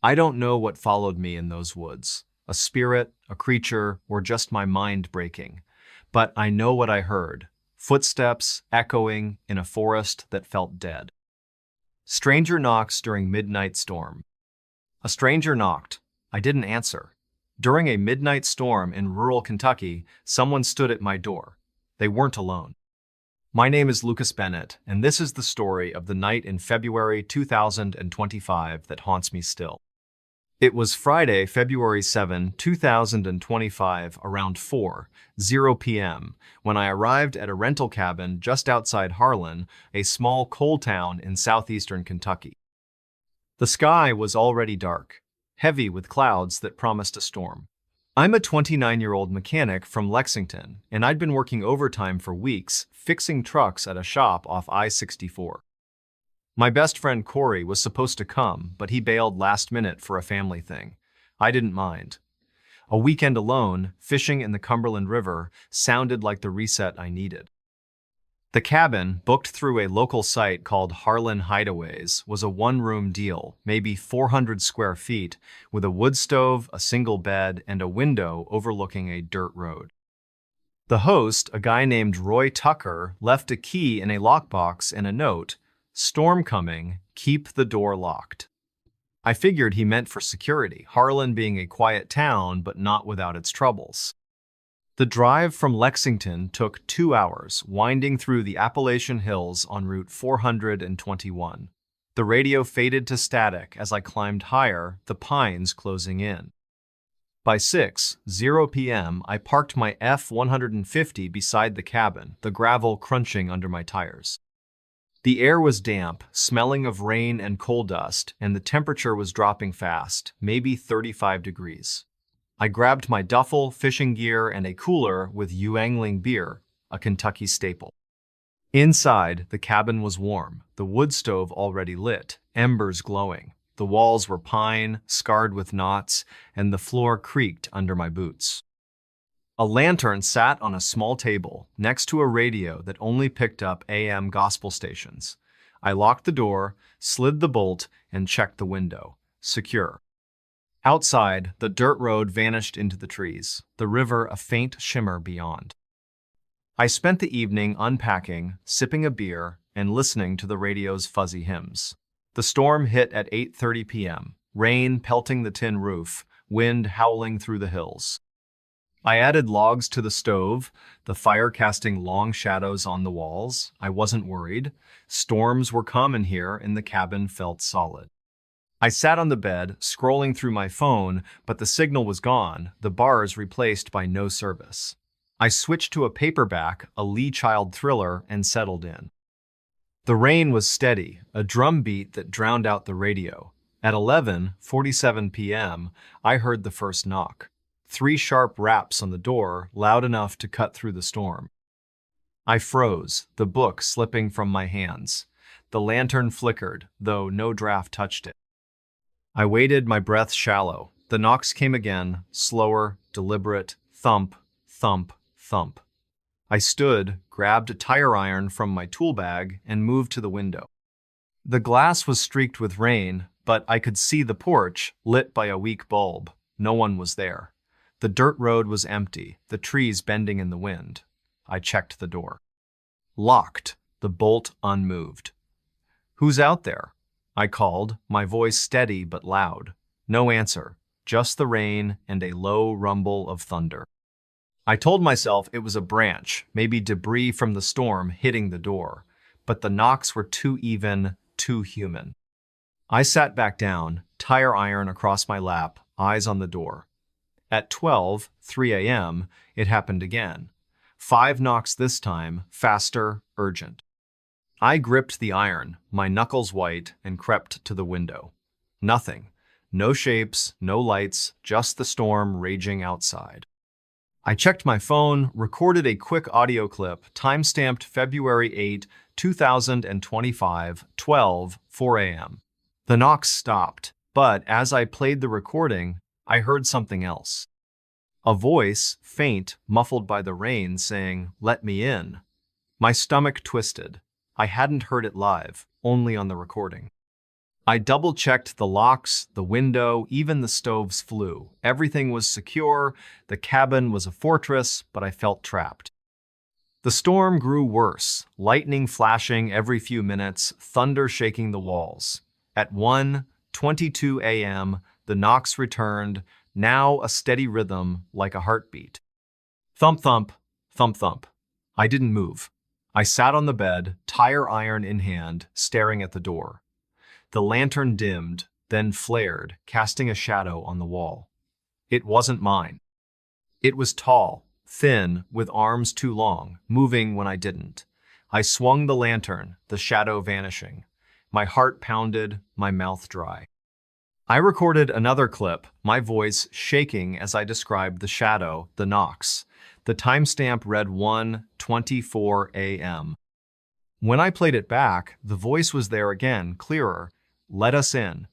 I don't know what followed me in those woods, a spirit, a creature, or just my mind breaking. But I know what I heard. Footsteps echoing in a forest that felt dead. Stranger knocks during midnight storm. A stranger knocked. I didn't answer. During a midnight storm in rural Kentucky, someone stood at my door. They weren't alone. My name is Lucas Bennett, and this is the story of the night in February 2025 that haunts me still. It was Friday, February 7, 2025, around 4:00 p.m., when I arrived at a rental cabin just outside Harlan, a small coal town in southeastern Kentucky. The sky was already dark, heavy with clouds that promised a storm. I'm a 29-year-old mechanic from Lexington, and I'd been working overtime for weeks fixing trucks at a shop off I-64. My best friend Corey was supposed to come, but he bailed last minute for a family thing. I didn't mind. A weekend alone, fishing in the Cumberland River, sounded like the reset I needed. The cabin, booked through a local site called Harlan Hideaways, was a one-room deal, maybe 400 square feet, with a wood stove, a single bed, and a window overlooking a dirt road. The host, a guy named Roy Tucker, left a key in a lockbox and a note, "Storm coming, keep the door locked." I figured he meant for security, Harlan being a quiet town but not without its troubles. The drive from Lexington took 2 hours, winding through the Appalachian Hills on Route 421. The radio faded to static as I climbed higher, the pines closing in. By 6:00 p.m., I parked my F-150 beside the cabin, the gravel crunching under my tires. The air was damp, smelling of rain and coal dust, and the temperature was dropping fast, maybe 35 degrees. I grabbed my duffel, fishing gear, and a cooler with Yuengling beer, a Kentucky staple. Inside, the cabin was warm, the wood stove already lit, embers glowing. The walls were pine, scarred with knots, and the floor creaked under my boots. A lantern sat on a small table next to a radio that only picked up AM gospel stations. I locked the door, slid the bolt, and checked the window. Secure. Outside, the dirt road vanished into the trees, the river a faint shimmer beyond. I spent the evening unpacking, sipping a beer, and listening to the radio's fuzzy hymns. The storm hit at 8:30 p.m., rain pelting the tin roof, wind howling through the hills. I added logs to the stove, the fire casting long shadows on the walls. I wasn't worried. Storms were common here, and the cabin felt solid. I sat on the bed, scrolling through my phone, but the signal was gone, the bars replaced by no service. I switched to a paperback, a Lee Child thriller, and settled in. The rain was steady, a drum beat that drowned out the radio. At 11:47 p.m., I heard the first knock. 3 sharp raps on the door, loud enough to cut through the storm. I froze, the book slipping from my hands. The lantern flickered, though no draft touched it. I waited, my breath shallow. The knocks came again, slower, deliberate, thump, thump, thump. I stood, grabbed a tire iron from my tool bag, and moved to the window. The glass was streaked with rain, but I could see the porch, lit by a weak bulb. No one was there. The dirt road was empty, the trees bending in the wind. I checked the door. Locked, the bolt unmoved. "Who's out there?" I called, my voice steady but loud. No answer, just the rain and a low rumble of thunder. I told myself it was a branch, maybe debris from the storm hitting the door, but the knocks were too even, too human. I sat back down, tire iron across my lap, eyes on the door. At 12:03 a.m., it happened again. 5 knocks this time, faster, urgent. I gripped the iron, my knuckles white, and crept to the window. Nothing. No shapes, no lights, just the storm raging outside. I checked my phone, recorded a quick audio clip, time-stamped February 8, 2025, 12:04 a.m. The knocks stopped, but as I played the recording, I heard something else. A voice, faint, muffled by the rain, saying, "Let me in." My stomach twisted. I hadn't heard it live, only on the recording. I double-checked the locks, the window, even the stove's flue. Everything was secure, the cabin was a fortress, but I felt trapped. The storm grew worse, lightning flashing every few minutes, thunder shaking the walls. At 1:22 a.m., the knocks returned, now a steady rhythm like a heartbeat. Thump, thump, thump, thump. I didn't move. I sat on the bed, tire iron in hand, staring at the door. The lantern dimmed, then flared, casting a shadow on the wall. It wasn't mine. It was tall, thin, with arms too long, moving when I didn't. I swung the lantern, the shadow vanishing. My heart pounded, my mouth dry. I recorded another clip, my voice shaking as I described the shadow, the knocks. The timestamp read 1:24 a.m. When I played it back, the voice was there again, clearer. Let us in.